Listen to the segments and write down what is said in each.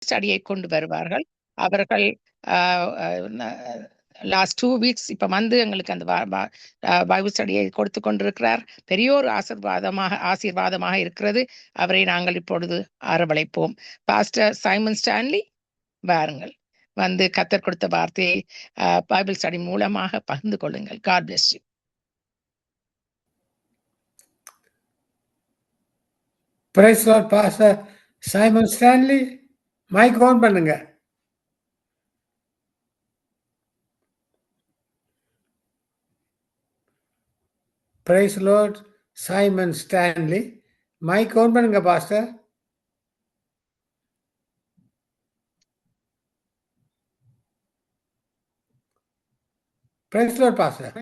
ஸ்டடியை கொண்டு வருவார்கள். அவர்கள் லாஸ்ட் 2 வீக்ஸ் இப்போ வந்து எங்களுக்கு அந்த பைபிள் ஸ்டடியை கொடுத்து கொண்டிருக்கிறார். பெரிய ஒரு ஆசீர்வாதமாக இருக்கிறது. அவரை நாங்கள் இப்பொழுது அரவணைப்போம். பாஸ்டர் சைமன் ஸ்டான்லி, வாருங்கள், வந்து கத்தர் கொடுத்த வார்த்தையை பைபிள் ஸ்டடி மூலமாக பகிர்ந்து கொள்ளுங்கள். God bless you. Praise Lord pastor Simon Stanley, mic on பண்ணுங்க. Praise Lord Simon Stanley, mic on பண்ணுங்க pastor. Praise Lord pastor.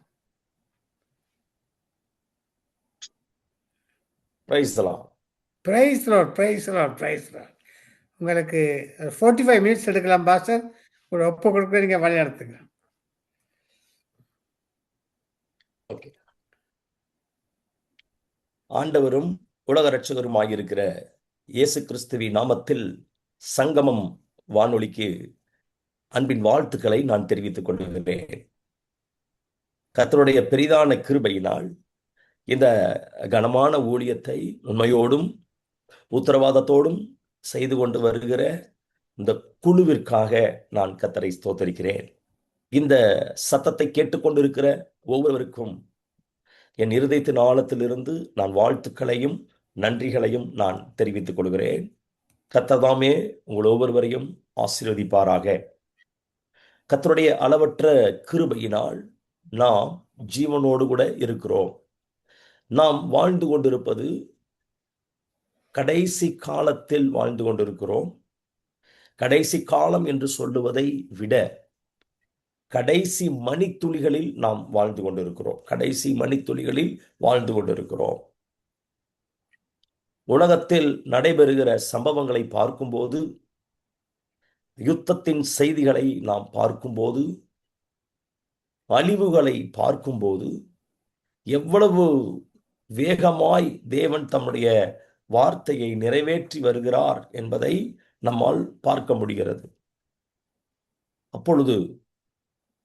Praise the Lord. Praise Lord, praise Lord, praise Lord. உங்களுக்கு 45 minutes எடுக்கலாம் pastor. ஒரு ஒப்பு கொடுக்க நீங்க வழி நடத்துங்க. ஓகே. ஆண்டவரும் உலக இரட்சகருமாயிருக்கிற இயேசு கிறிஸ்துவின் நாமத்தில் சங்கமம் வானொலிக்கு அன்பின் வாழ்த்துக்களை நான் தெரிவித்துக் கொள்கிறேன். கர்த்தருடைய பெரிதான கிருபையினால் இந்த கனமான ஊழியத்தை உண்மையோடும் உத்தரவாதத்தோடும் செய்து கொண்டு வருகிற இந்த குழுவிற்காக நான் கர்த்தரை ஸ்தோத்தரிக்கிறேன். இந்த சத்தத்தை கேட்டுக்கொண்டிருக்கிற ஒவ்வொருவருக்கும் என் இருதயத்தின் ஆழத்திலிருந்து நான் வாழ்த்துக்களையும் நன்றிகளையும் நான் தெரிவித்துக் கொள்கிறேன். கர்த்தர்தாமே உங்கள் ஒவ்வொருவரையும் ஆசீர்வதிப்பாராக. கர்த்தருடைய அளவற்ற கிருபையினால் நாம் ஜீவனோடு கூட இருக்கிறோம். நாம் வாழ்ந்து கொண்டிருப்பது கடைசி காலத்தில் வாழ்ந்து கொண்டிருக்கிறோம். கடைசி காலம் என்று சொல்லுவதை விட கடைசி மணித்துளிகளில் நாம் வாழ்ந்து கொண்டிருக்கிறோம். கடைசி மணித்துளிகளில் வாழ்ந்து கொண்டிருக்கிறோம். உலகத்தில் நடைபெறுகிற சம்பவங்களை பார்க்கும்போது, யுத்தத்தின் செய்திகளை நாம் பார்க்கும்போது, அழிவுகளை பார்க்கும்போது, எவ்வளவு வேகமாய் தேவன் தம்முடைய வார்த்தையை நிறைவேற்றி வருகிறார் என்பதை நம்மால் பார்க்க முடிகிறது. அப்பொழுது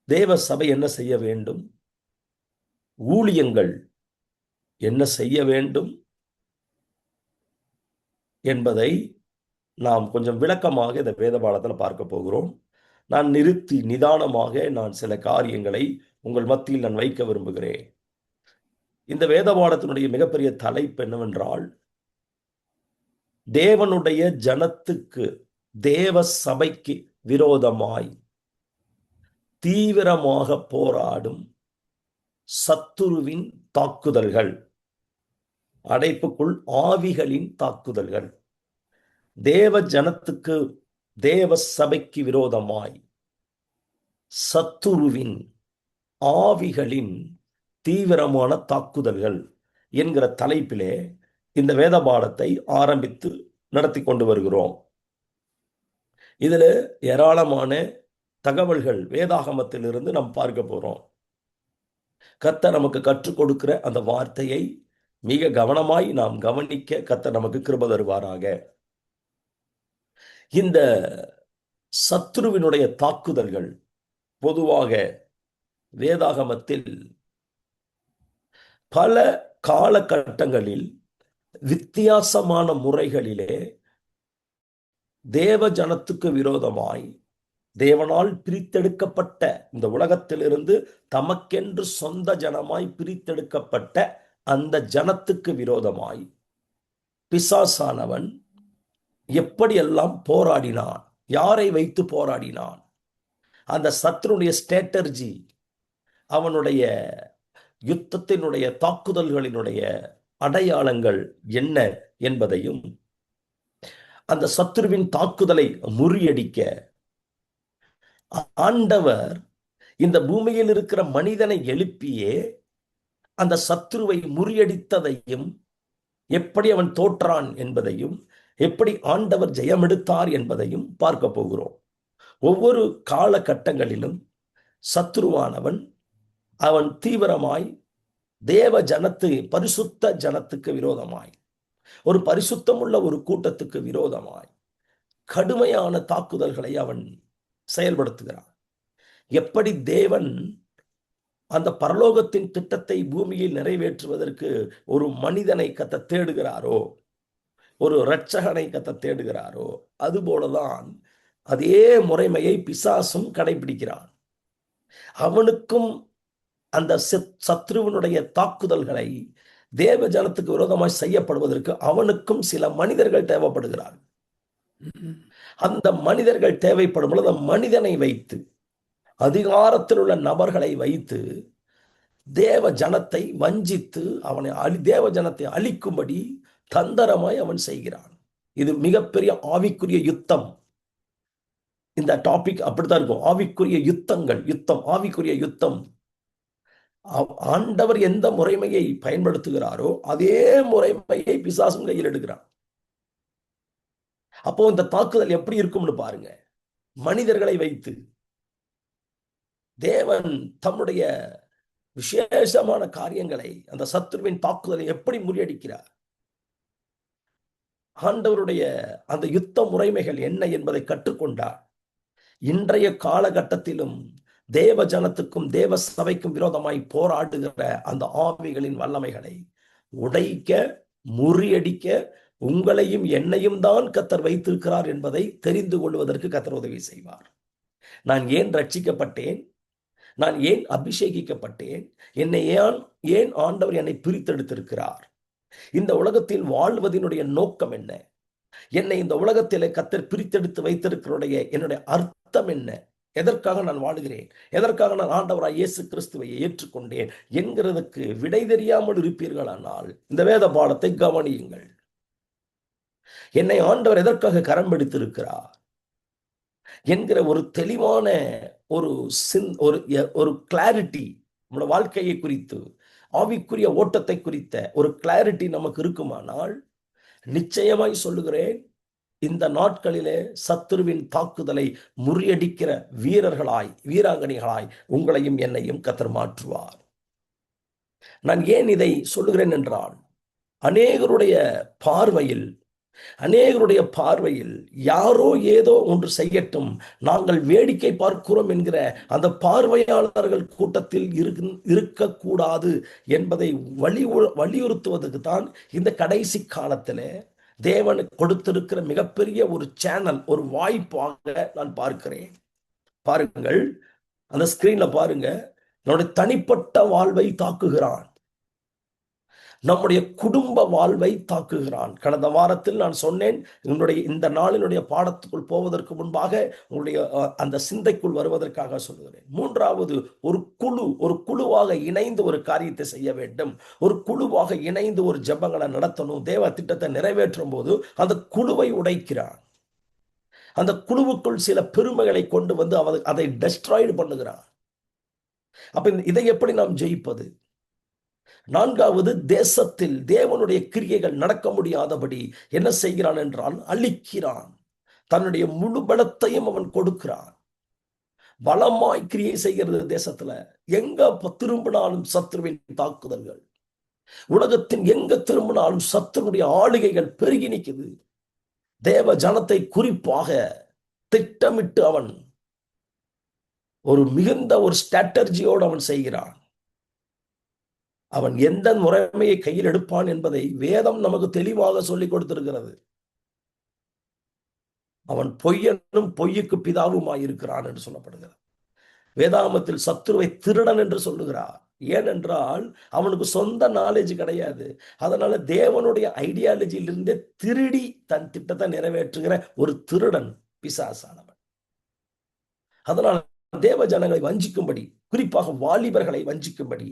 தேவ சபை என்ன செய்ய வேண்டும்? ஊழியங்கள் என்ன செய்ய வேண்டும் என்பதை நாம் கொஞ்சம் விளக்கமாக இந்த வேத பாடத்தில் பார்க்க போகிறோம். நான் நிறுத்தி நிதானமாக நான் சில காரியங்களை உங்கள் மத்தியில் நான் வைக்க விரும்புகிறேன். இந்த வேத பாடத்தினுடைய மிகப்பெரிய தலைப்பு என்னவென்றால், தேவனுடைய ஜனத்துக்கு, தேவ சபைக்கு விரோதமாய் தீவிரமாக போராடும் சத்துருவின் தாக்குதல்கள், அடைப்புக்குள் ஆவிகளின் தாக்குதல்கள். தேவ ஜனத்துக்கு, தேவ சபைக்கு விரோதமாய் சத்துருவின் ஆவிகளின் தீவிரமான தாக்குதல்கள் என்கிற தலைப்பிலே இந்த வேத பாடத்தை ஆரம்பித்து நடத்தி கொண்டு வருகிறோம். இதுல ஏராளமான தகவல்கள் வேதாகமத்திலிருந்து நாம் பார்க்க போறோம். கர்த்தர் நமக்கு கற்றுக் கொடுக்கிற அந்த வார்த்தையை மிக கவனமாய் நாம் கவனிக்க கர்த்தர் நமக்கு கிருபை தருவாராக. இந்த சத்துருவினுடைய தாக்குதல்கள் பொதுவாக வேதாகமத்தில் பல காலகட்டங்களில் வித்தியாசமான முறைகளிலே தேவ ஜனத்துக்கு விரோதமாய், தேவனால் பிரித்தெடுக்கப்பட்ட இந்த உலகத்திலிருந்து தமக்கென்று சொந்த ஜனமாய் பிரித்தெடுக்கப்பட்ட அந்த ஜனத்துக்கு விரோதமாய் பிசாசானவன் எப்படியெல்லாம் போராடினான், யாரை வைத்து போராடினான், அந்த சத்துருடைய ஸ்ட்ராட்டஜி, அவனுடைய யுத்தத்தினுடைய தாக்குதல்களினுடைய அடையாளங்கள் என்ன என்பதையும், அந்த சத்துருவின் தாக்குதலை முறியடிக்க ஆண்டவர் இந்த பூமியில் இருக்கிற மனிதனை எழுப்பியே அந்த சத்துருவை முறியடித்ததையும், எப்படி அவன் தோற்றான் என்பதையும், எப்படி ஆண்டவர் ஜெயமெடுத்தார் என்பதையும் பார்க்க போகிறோம். ஒவ்வொரு காலகட்டங்களிலும் சத்துருவானவன் அவன் தீவிரமாய் தேவ ஜனத்து, பரிசுத்த ஜனத்துக்கு விரோதமாய், ஒரு பரிசுத்தமுள்ள ஒரு கூட்டத்துக்கு விரோதமாய் கடுமையான தாக்குதல்களை அவன் செயல்படுத்துகிறான். எப்படி தேவன் அந்த பரலோகத்தின் திட்டத்தை பூமியில் நிறைவேற்றுவதற்கு ஒரு மனிதனை கத்த தேடுகிறாரோ, ஒரு இரட்சகனை கத்த தேடுகிறாரோ, அதுபோலதான் அதே முறைமையை பிசாசும் கடைபிடிக்கிறான். அவனுக்கும் அந்த சத்ருவனுடைய தாக்குதல்களை தேவ ஜனத்துக்கு விரோதமாய் செய்யப்படுவதற்கு அவனுக்கும் சில மனிதர்கள் தேவைப்படுகிறார்கள். அந்த மனிதர்கள் தேவைப்படும் பொழுது அந்த மனிதனை வைத்து, அதிகாரத்தில் உள்ள நபர்களை வைத்து தேவ ஜனத்தை வஞ்சித்து அவனை தேவ ஜனத்தை அழிக்கும்படி தந்திரமாய் அவன் செய்கிறான். இது மிகப்பெரிய ஆவிக்குரிய யுத்தம். இந்த டாபிக் அப்படித்தான் இருக்கும். ஆவிக்குரிய யுத்தங்கள், ஆவிக்குரிய யுத்தம். ஆண்டவர் எந்த முறைமையை பயன்படுத்துகிறாரோ அதே முறைமையை பிசாசும் கையில் எடுக்கிறான். அப்போ இந்த தாக்குதல் எப்படி இருக்கும்னு பாருங்க. மனிதர்களை வைத்து தேவன் தம்முடைய விசேஷமான காரியங்களை, அந்த சத்துருவின் தாக்குதலை எப்படி முறியடிக்கிறார், ஆண்டவருடைய அந்த யுத்த முறைமைகள் என்ன என்பதை கற்றுக்கொண்டார். இன்றைய காலகட்டத்திலும் தேவ ஜனத்துக்கும் தேவ சபைக்கும் விரோதமாய் போராடுகிற அந்த ஆவிகளின் வல்லமைகளை உடைக்க, முறியடிக்க உங்களையும் என்னையும் தான் கர்த்தர் வைத்திருக்கிறார் என்பதை தெரிந்து கொள்வதற்கு கர்த்தர் உதவி செய்வார். நான் ஏன் ரட்சிக்கப்பட்டேன், நான் ஏன் அபிஷேகிக்கப்பட்டேன், என்னை ஏன் ஆண்டவர் என்னை பிரித்தெடுத்திருக்கிறார், இந்த உலகத்தில் வாழ்வதனுடைய நோக்கம் என்ன, என்னை இந்த உலகத்திலே கர்த்தர் பிரித்தெடுத்து வைத்திருக்கிறோடைய என்னுடைய அர்த்தம் என்ன, எதற்காக நான் வாழுகிறேன், எதற்காக நான் ஆண்டவராய் இயேசு கிறிஸ்துவை ஏற்றுக்கொண்டேன் என்கிறதுக்கு விடை தெரியாமல் இருப்பீர்களானால் இந்த வேத பாடத்தை கவனியுங்கள். என்னை ஆண்டவர் எதற்காக கரம் பிடித்திருக்கிறார் என்கிற ஒரு தெளிவான ஒரு கிளாரிட்டி, நம்முடைய வாழ்க்கையை குறித்து, ஆவிக்குரிய ஓட்டத்தை குறித்த ஒரு கிளாரிட்டி நமக்கு இருக்குமானால், நிச்சயமாய் சொல்லுகிறேன், இந்த நாட்களிலே சத்துருவின் தாக்குதலை முறியடிக்கிற வீரர்களாய், வீராங்கனைகளாய் உங்களையும் என்னையும் கர்த்தர் மாற்றுவார். நான் ஏன் இதை சொல்லுகிறேன் என்றால், அநேகருடைய பார்வையில் யாரோ ஏதோ ஒன்று செய்யட்டும், நாங்கள் வேடிக்கை பார்க்கிறோம் என்கிற அந்த பார்வையாளர்கள் கூட்டத்தில் இருக்கக்கூடாது என்பதை வலியுறுத்துவதற்கு தான் இந்த கடைசி காலத்தில் தேவன் கொடுத்திருக்கிற மிகப்பெரிய ஒரு சேனல், ஒரு வாய்ப்பாக நான் பார்க்கிறேன். பாருங்கள், அந்த ஸ்கிரீன்ல பாருங்க. நம்முடைய தனிப்பட்ட வாழ்வை தாக்குகிறான், நம்முடைய குடும்ப வாழ்வை தாக்குகிறான். கடந்த வாரத்தில் நான் சொன்னேன், இந்த நாளினுடைய பாடத்துக்குள் போவதற்கு முன்பாக உங்களுடைய அந்த சிந்தைக்குள் வருவதற்காக சொல்லுகிறேன். மூன்றாவது, ஒரு குழுவாக இணைந்து ஒரு காரியத்தை செய்ய வேண்டும், ஒரு குழுவாக இணைந்து ஒரு ஜெபங்களை நடத்தணும், தேவ திட்டத்தை நிறைவேற்றும் போது அந்த குழுவை உடைக்கிறான். அந்த குழுவுக்குள் சில பெருமைகளை கொண்டு வந்து அதை டெஸ்ட்ராய்டு பண்ணுகிறான். அப்ப இதை எப்படி நாம் ஜெயிப்பது? நான்காவது, தேசத்தில் தேவனுடைய கிரியைகள் நடக்க முடியாதபடி என்ன செய்கிறான் என்றால் அழிக்கிறான். தன்னுடைய முழு பலத்தையும் அவன் கொடுக்கிறான். பலமாய் கிரியை செய்கிறது தேசத்துல. எங்க திரும்பினாலும் சத்துருவின் தாக்குதல்கள், உலகத்தின் எங்க திரும்பினாலும் சத்துருடைய ஆளுகைகள் பெருகி நிற்குது. தேவ ஜனத்தை குறிப்பாக திட்டமிட்டு அவன் மிகுந்த ஒரு ஸ்ட்ராட்டஜியோடு அவன் செய்கிறான். அவன் எந்த முறைமையை கையில் எடுப்பான் என்பதை வேதம் நமக்கு தெளிவாக சொல்லிக் கொடுத்திருக்கிறது. அவன் பொய்யனும் பொய்யுக்கு பிதாவுமாய் இருக்கிறான் என்று சொல்லப்படுகிறது. வேதாகமத்தில் சத்துருவை திருடன் என்று சொல்லுகிறார். ஏனென்றால் அவனுக்கு சொந்த நாலேஜ் கிடையாது. அதனால தேவனுடைய ஐடியாலஜியிலிருந்தே திருடி தன் திட்டத்தை நிறைவேற்றுகிற ஒரு திருடன் பிசாசானவன். அதனால தேவ ஜனங்களை வஞ்சிக்கும்படி, குறிப்பாக வாலிபர்களை வஞ்சிக்கும்படி,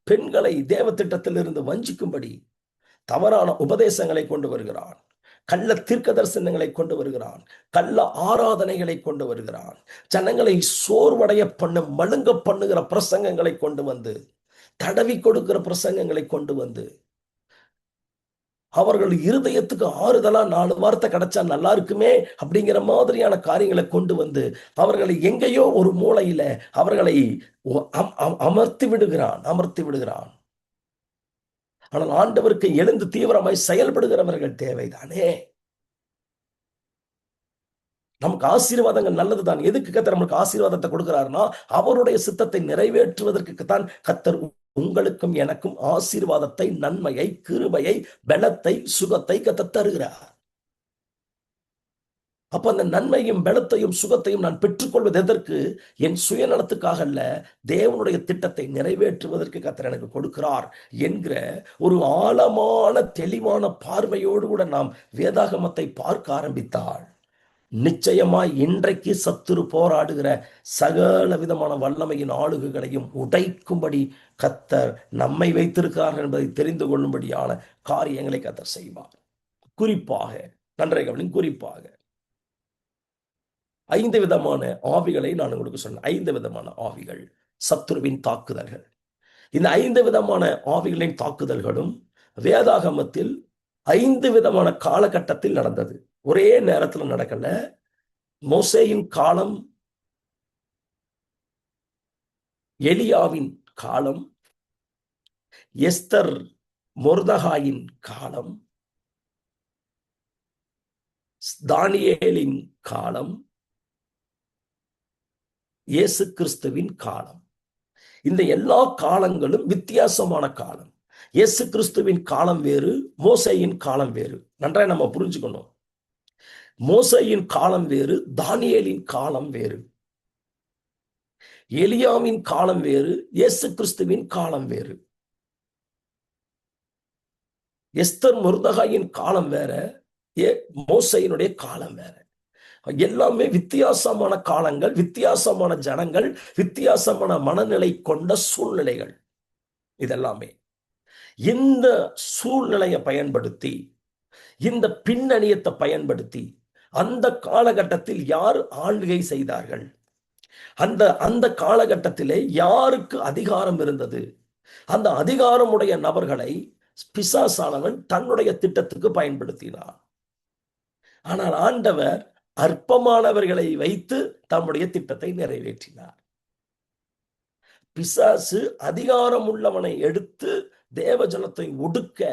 பெண்களை தேவ திட்டத்திலிருந்து வஞ்சிக்கும்படி தவறான உபதேசங்களை கொண்டு வருகிறான். கள்ள தீர்க்க தரிசனங்களை கொண்டு வருகிறான். கள்ள ஆராதனைகளை கொண்டு வருகிறான். ஜனங்களை சோர்வடைய மழுங்க பண்ணுகிற பிரசங்கங்களை கொண்டு வந்து, தடவி கொடுக்கிற பிரசங்கங்களை கொண்டு வந்து, அவர்கள் இருதயத்துக்கு ஆறுதலா 4 வார்த்தை கிடைச்சா நல்லா இருக்குமே அப்படிங்கிற மாதிரியான காரியங்களை கொண்டு வந்து அவர்களை எங்கேயோ ஒரு மூலையில அவர்களை அமர்த்தி விடுகிறான். ஆனால் ஆண்டவருக்கு எழுந்து தீவிரமாய் செயல்படுகிறவர்கள் தேவைதானே. நமக்கு ஆசீர்வாதங்கள் நல்லதுதான். எதுக்கு கர்த்தர் நமக்கு ஆசீர்வாதத்தை கொடுக்கிறாருன்னா, அவருடைய சித்தத்தை நிறைவேற்றுவதற்கு தான் கர்த்தர் உங்களுக்கும் எனக்கும் ஆசீர்வாதத்தை, நன்மையை, கிருபையை, பலத்தை, சுகத்தை கர்த்தர் தருகிறார். அப்ப அந்த நன்மையும் பலத்தையும் சுகத்தையும் நான் பெற்றுக்கொள்வது எதற்கு? என் சுயநலத்துக்காக அல்ல, தேவனுடைய திட்டத்தை நிறைவேற்றுவதற்கு கர்த்தர் எனக்கு கொடுக்கிறார் என்கிற ஒரு ஆழமான தெளிவான பார்வையோடு கூட நாம் வேதாகமத்தை பார்க்க ஆரம்பித்தால், நிச்சயமாய் இன்றைக்கு சத்துரு போராடுகிற சகல விதமான வல்லமையின் ஆளுகைகளையும் உடைக்கும்படி கர்த்தர் நம்மை வைத்திருக்கிறார் என்பதை தெரிந்து கொள்ளும்படியான காரியங்களை கர்த்தர் செய்வார். குறிப்பாக நன்றை கவனிங்க, குறிப்பாக 5 விதமான ஆவிகளை நான் உங்களுக்கு சொன்னேன். 5 விதமான ஆவிகள், சத்துருவின் தாக்குதல்கள். இந்த 5 விதமான ஆவிகளின் தாக்குதல்களும் வேதாகமத்தில் 5 விதமான காலகட்டத்தில் நடந்தது. ஒரே நேரத்தில் நடக்கல. மோசேயின் காலம், எலியாவின் காலம், எஸ்தர் மொர்தகாயின் காலம், தானியேலின் காலம், இயேசு கிறிஸ்துவின் காலம். இந்த எல்லா காலங்களும் வித்தியாசமான காலம். இயேசு கிறிஸ்துவின் காலம் வேறு, மோசேயின் காலம் வேறு. நன்றாக நம்ம புரிஞ்சுக்கணும். மோசேயின் காலம் வேறு, தானியேலின் காலம் வேறு, எலியாவின் காலம் வேறு, இயேசு கிறிஸ்துவின் காலம் வேறு, எஸ்தர் மொர்தகாயின் காலம் வேற, மோசேயினுடைய காலம் வேற. எல்லாமே வித்தியாசமான காலங்கள், வித்தியாசமான ஜனங்கள், வித்தியாசமான மனநிலை கொண்ட சூழ்நிலைகள். இதெல்லாமே இந்த சூழ்நிலையை பயன்படுத்தி, இந்த பின்னணியத்தை பயன்படுத்தி அந்த காலகட்டத்தில் யார் ஆளுகை செய்தார்கள், அந்த காலகட்டத்திலே யாருக்கு அதிகாரம் இருந்தது, அந்த அதிகாரமுடைய நபர்களை பிசாசானவன் தன்னுடைய திட்டத்துக்கு பயன்படுத்தினார். ஆனால் ஆண்டவர் அற்பமானவர்களை வைத்து தம்முடைய திட்டத்தை நிறைவேற்றினார். பிசாசு அதிகாரம் உள்ளவனை எடுத்து தேவஜனத்தை ஒடுக்க,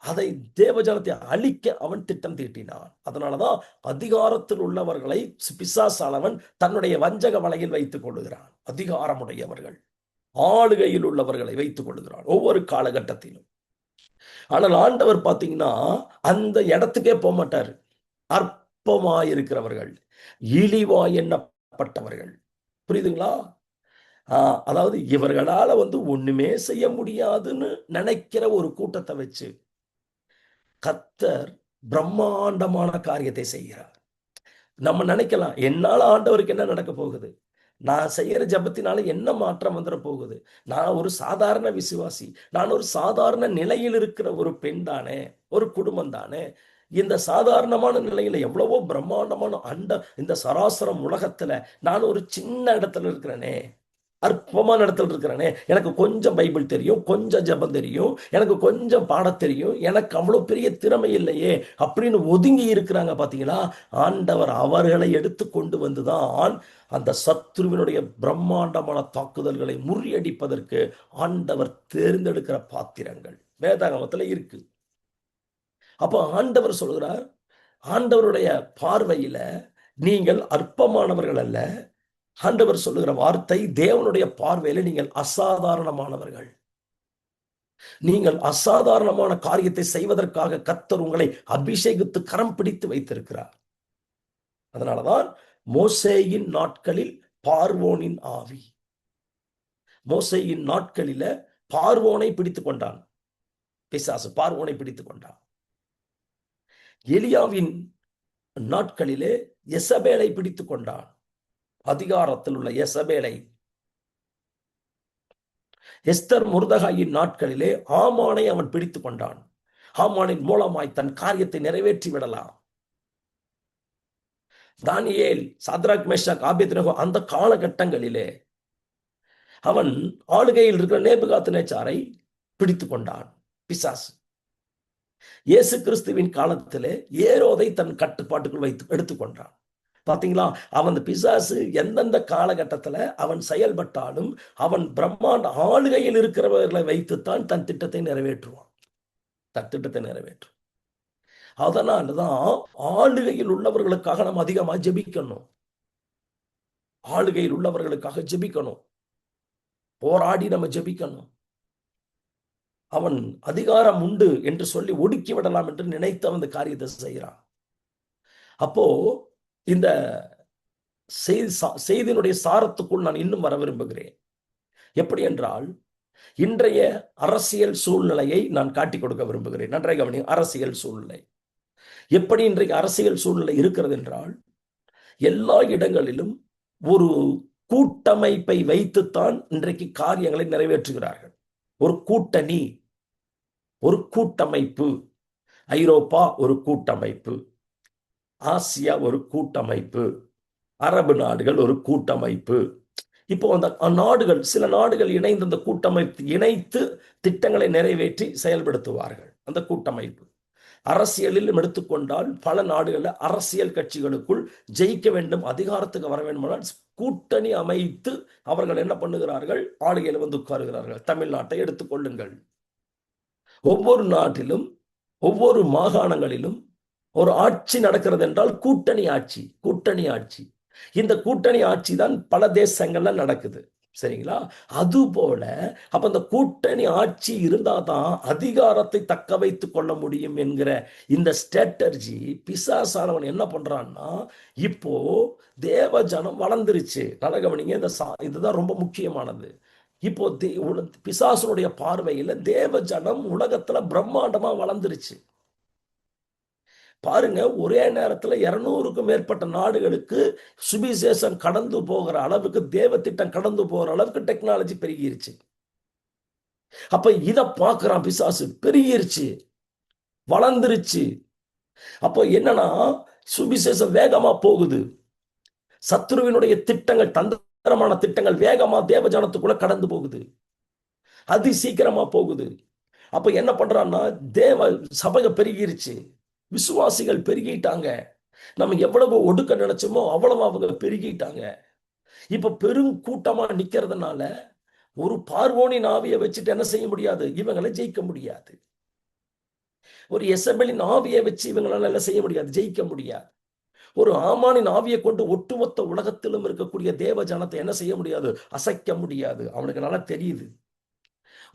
அதை தேவஜனத்தை அழிக்க அவன் திட்டம் தீட்டினான். அதனாலதான் அதிகாரத்தில் உள்ளவர்களை பிசாசானவன் தன்னுடைய வஞ்சக வலையில் வைத்துக் கொள்ளுகிறான். அதிகாரமுடையவர்கள், ஆளுகையில் உள்ளவர்களை வைத்துக் கொள்ளுகிறான் ஒவ்வொரு காலகட்டத்திலும். ஆனால் ஆண்டவர் பாத்தீங்கன்னா அந்த இடத்துக்கே போக மாட்டார். அற்பமாயிருக்கிறவர்கள், இழிவாய் எண்ணப்பட்டவர்கள், புரியுதுங்களா? அதாவது இவர்களால ஒண்ணுமே செய்ய முடியாதுன்னு நினைக்கிற ஒரு கூட்டத்தை வச்சு கர்த்தர் பிரம்மாண்டமான காரியத்தை செய்கிறார். நம்ம நினைக்கலாம், என்னால ஆண்டவருக்கு என்ன நடக்க போகுது, நான் செய்யற ஜபத்தினால என்ன மாற்றம் வந்துட போகுது, நான் ஒரு சாதாரண விசுவாசி, நான் ஒரு சாதாரண நிலையில் இருக்கிற ஒரு பெண் தானே, ஒரு குடும்பம் தானே, இந்த சாதாரணமான நிலையில எவ்வளவோ பிரம்மாண்டமான இந்த சராசரம் உலகத்துல நான் ஒரு சின்ன இடத்துல இருக்கிறேனே, அற்பமான இடத்துல இருக்கிறேனே, எனக்கு கொஞ்சம் பைபிள் தெரியும், கொஞ்சம் ஜெபம் தெரியும், எனக்கு கொஞ்சம் பாட தெரியும், எனக்கு அவ்வளவு பெரிய திறமை இல்லையே அப்படின்னு ஒதுங்கி இருக்கிறாங்க. பாத்தீங்களா? ஆண்டவர் அவர்களை எடுத்து கொண்டு வந்துதான் அந்த சத்ருவினுடைய பிரம்மாண்டமான தாக்குதல்களை முறியடிப்பதற்கு ஆண்டவர் தேர்ந்தெடுக்கிற பாத்திரங்கள் வேதாகமத்துல இருக்கு. அப்போ ஆண்டவர் சொல்கிறார், ஆண்டவருடைய பார்வையில நீங்கள் அற்பமானவர்கள் அல்ல. ஆண்டவர் சொல்லுகிற வார்த்தை, தேவனுடைய பார்வையில நீங்கள் அசாதாரணமானவர்கள். நீங்கள் அசாதாரணமான காரியத்தை செய்வதற்காக கர்த்தர் உங்களை அபிஷேகித்து கரம் பிடித்து வைத்திருக்கிறார். அதனாலதான் மோசேயின் நாட்களில் பார்வோனின் ஆவி, மோசேயின் நாட்களில பார்வோனை பிடித்துக் கொண்டான் பிசாசு, பார்வோனை பிடித்துக் கொண்டான். எலியாவின் நாட்களிலே எசபேலை பிடித்துக் கொண்டான், அதிகாரத்தில் உள்ள எசபேலை. எஸ்தர் மொர்தகாயின் நாட்களிலே ஆமானை அவன் பிடித்துக் கொண்டான். ஆமானின் மூலமாய் தன் காரியத்தை நிறைவேற்றி விடலாம். தானியேல், சாத்ராக், மேஷாக், ஆபேத்நேகோ அந்த காலகட்டங்களிலே அவன் ஆளுகையில் இருக்கிற நேபுகாத்நேச்சாரை பிடித்துக் கொண்டான் பிசாசு. இயேசு கிறிஸ்துவின் காலத்திலே ஏரோதை தன் கட்டுப்பாட்டுக்குள் வைத்து எடுத்துக்கொண்டான். பாத்தீங்களா? அவன் பிசாசு எந்தெந்த காலகட்டத்துல அவன் செயல்பட்டாலும் அவன் பிரம்மாண்ட ஆளுகையில் இருக்கிறவர்களை வைத்துத்தான் தன் திட்டத்தை நிறைவேற்றுவான், தன் திட்டத்தை நிறைவேற்றும். அதனாலதான் ஆளுகையில் உள்ளவர்களுக்காக நம்ம அதிகமா ஜெபிக்கணும். ஆளுகையில் உள்ளவர்களுக்காக ஜெபிக்கணும். போராடி நம்ம ஜெபிக்கணும். அவன் அதிகாரம் உண்டு என்று சொல்லி ஒடுக்கி விடலாம் என்று நினைத்து அந்த காரியத்தை செய்கிறான். அப்போ இந்த செய்தியினுடைய சாரத்துக்குள் நான் இன்னும் வர விரும்புகிறேன். எப்படி என்றால், இன்றைய அரசியல் சூழ்நிலையை நான் காட்டிக் கொடுக்க விரும்புகிறேன். நன்றாக கவனி. அரசியல் சூழ்நிலை எப்படி இன்றைக்கு அரசியல் சூழ்நிலை இருக்கிறது என்றால், எல்லா இடங்களிலும் ஒரு கூட்டமைப்பை வைத்துத்தான் இன்றைக்கு காரியங்களை நிறைவேற்றுகிறார்கள். ஒரு கூட்டணி, ஒரு கூட்டமைப்பு. ஐரோப்பா ஒரு கூட்டமைப்பு, ஆசியா ஒரு கூட்டமைப்பு, அரபு நாடுகள் ஒரு கூட்டமைப்பு. இப்போ அந்த நாடுகள், சில நாடுகள் இணைந்து அந்த கூட்டமைப்பு இணைத்து திட்டங்களை நிறைவேற்றி செயல்படுத்துவார்கள். அந்த கூட்டமைப்பு அரசியலிலும் எடுத்துக்கொண்டால் பல நாடுகளில் அரசியல் கட்சிகளுக்குள் ஜெயிக்க வேண்டும், அதிகாரத்துக்கு வர வேண்டும், கூட்டணி அமைத்து அவர்கள் என்ன பண்ணுகிறார்கள்? ஆளுகையில் வந்து உட்காருகிறார்கள். தமிழ்நாட்டை எடுத்துக்கொள்ளுங்கள். ஒவ்வொரு நாட்டிலும் ஒவ்வொரு மாகாணங்களிலும் ஒரு ஆட்சி நடக்கிறது என்றால் கூட்டணி ஆட்சி. கூட்டணி ஆட்சி. இந்த கூட்டணி ஆட்சி தான் பல தேசங்கள்ல நடக்குது. சரிங்களா? அது போல அப்ப அந்த கூட்டணி ஆட்சி இருந்தாதான் அதிகாரத்தை தக்க வைத்துக் கொள்ள முடியும் என்கிற இந்த ஸ்ட்ராட்டஜி பிசாசானவன் என்ன பண்றான்னா, இப்போ தேவ ஜனம் வளர்ந்துருச்சு. நல்ல கவனிங்க, இதுதான் ரொம்ப முக்கியமானது. இப்போ பிசாசனுடைய பார்வையில தேவ ஜனம் உலகத்துல பிரம்மாண்டமா வளர்ந்துருச்சு. பாருங்க, ஒரே நேரத்தில் 200க்கும் மேற்பட்ட நாடுகளுக்கு சுவிசேஷம் கடந்து போகிற அளவுக்கு, தேவ திட்டம் கடந்து போகிற அளவுக்கு டெக்னாலஜி பெருகிருச்சு. அப்ப இத பார்க்கிறான் பிசாசு. பெருகிருச்சு, வளர்ந்துருச்சு. அப்போ என்னன்னா, சுவிசேஷம் வேகமா போகுது. சத்துருவினுடைய திட்டங்கள், தந்திரமான திட்டங்கள் வேகமா தேவ ஜனத்துக்குள்ள கடந்து போகுது. அதி சீக்கிரமா போகுது. அப்ப என்ன பண்றான்னா, தேவ சபை பெருகிருச்சு, விசுவாசிகள் பெருகிட்டாங்க. நம்ம எவ்வளவு ஒடுக்க நினைச்சோமோ அவ்வளவு அவங்க பெருகிட்டாங்க. இப்ப பெரும் கூட்டமா நிக்கிறதுனால ஒரு பார்வோனின் ஆவியை வச்சுட்டு என்ன செய்ய முடியாது? இவங்களை ஜெயிக்க முடியாது. ஒரு எசபெலின் ஆவியை வச்சு இவங்களால என்ன செய்ய முடியாது? ஜெயிக்க முடியாது. ஒரு ஆமானின் ஆவியை கொண்டு ஒட்டுமொத்த உலகத்திலும் இருக்கக்கூடிய தேவ ஜனத்தை என்ன செய்ய முடியாது? அசைக்க முடியாது. அவனுக்கு நல்லா தெரியுது.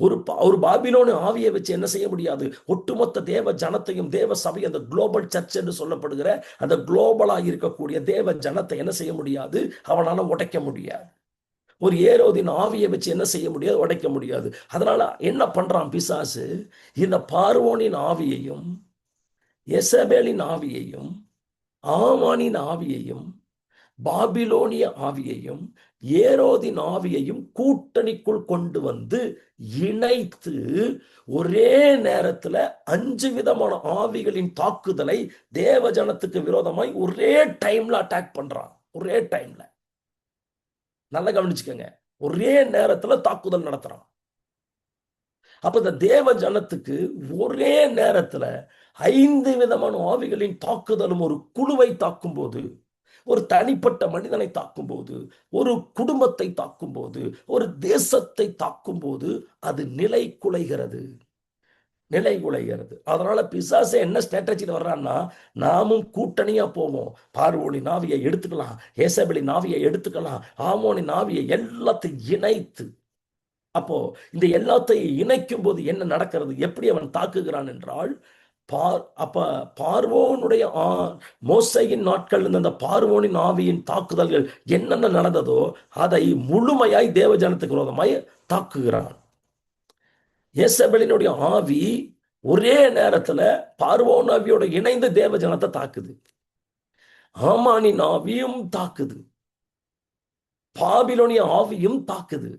ஒரு பாபிலோனு ஆவியை வச்சு என்ன செய்ய முடியாது? ஒட்டுமொத்த தேவ ஜனத்தையும், தேவ சபை, அந்த குளோபல் சர்ச் என்று சொல்லப்படுகிற அந்த குளோபலா இருக்கக்கூடிய தேவ ஜனத்தை என்ன செய்ய முடியாது? அவனால உடைக்க முடியாது. ஒரு ஏரோதின் ஆவியை வச்சு என்ன செய்ய முடியாது? உடைக்க முடியாது. அதனால என்ன பண்றான் பிசாசு? இந்த பார்வோனின் ஆவியையும், எசபேலின் ஆவியையும், ஆமானின் ஆவியையும், பாபிலோனிய ஆவியையும், ஏரோதின் ஆவியையும் கூட்டணிக்குள் கொண்டு வந்து இணைத்து ஒரே நேரத்துல 5 விதமான ஆவிகளின் தாக்குதலை தேவ ஜனத்துக்கு விரோதமாய் ஒரே டைம்ல அட்டாக் பண்றான். ஒரே டைம்ல. நல்லா கவனிச்சுக்கங்க. ஒரே நேரத்துல தாக்குதல் நடத்துறான். அப்ப இந்த தேவ ஜனத்துக்கு ஒரே நேரத்துல 5 விதமான ஆவிகளின் தாக்குதலும் ஒரு குழுவை தாக்கும் போது, ஒரு தனிப்பட்ட மனிதனை தாக்கும் போது, ஒரு குடும்பத்தை தாக்கும் போது, ஒரு தேசத்தை தாக்கும் போது அது நிலை குலைகிறது. நிலை குலைகிறது. அதனால பிசாசு என்ன ஸ்ட்ராட்டஜியில் வர்றான்னா, நாமும் கூட்டணியா போவோம். பார்வோனின் ஆவியை எடுத்துக்கலாம், ஏசபேலின் ஆவியை எடுத்துக்கலாம், ஆமோனின் ஆவியை எல்லாத்தையும் இணைத்து. அப்போ இந்த எல்லாத்தையும் இணைக்கும் போது என்ன நடக்கிறது? எப்படி அவன் தாக்குகிறான் என்றால், பார்வோனுடைய மோசையின் நாட்கள் அந்த பார்வோனின் ஆவியின் தாக்குதல்கள் என்னென்ன நடந்ததோ அதை முழுமையாய் தேவ ஜனத்துக்கு விரோதமாய் தாக்குகிறான். ஏசபேலினுடைய ஆவி ஒரே நேரத்துல பார்வோன் ஆவியோட இணைந்து தேவ ஜனத்தை தாக்குது. ஆமானின் ஆவியும் தாக்குது, பாபிலோனிய ஆவியும் தாக்குது,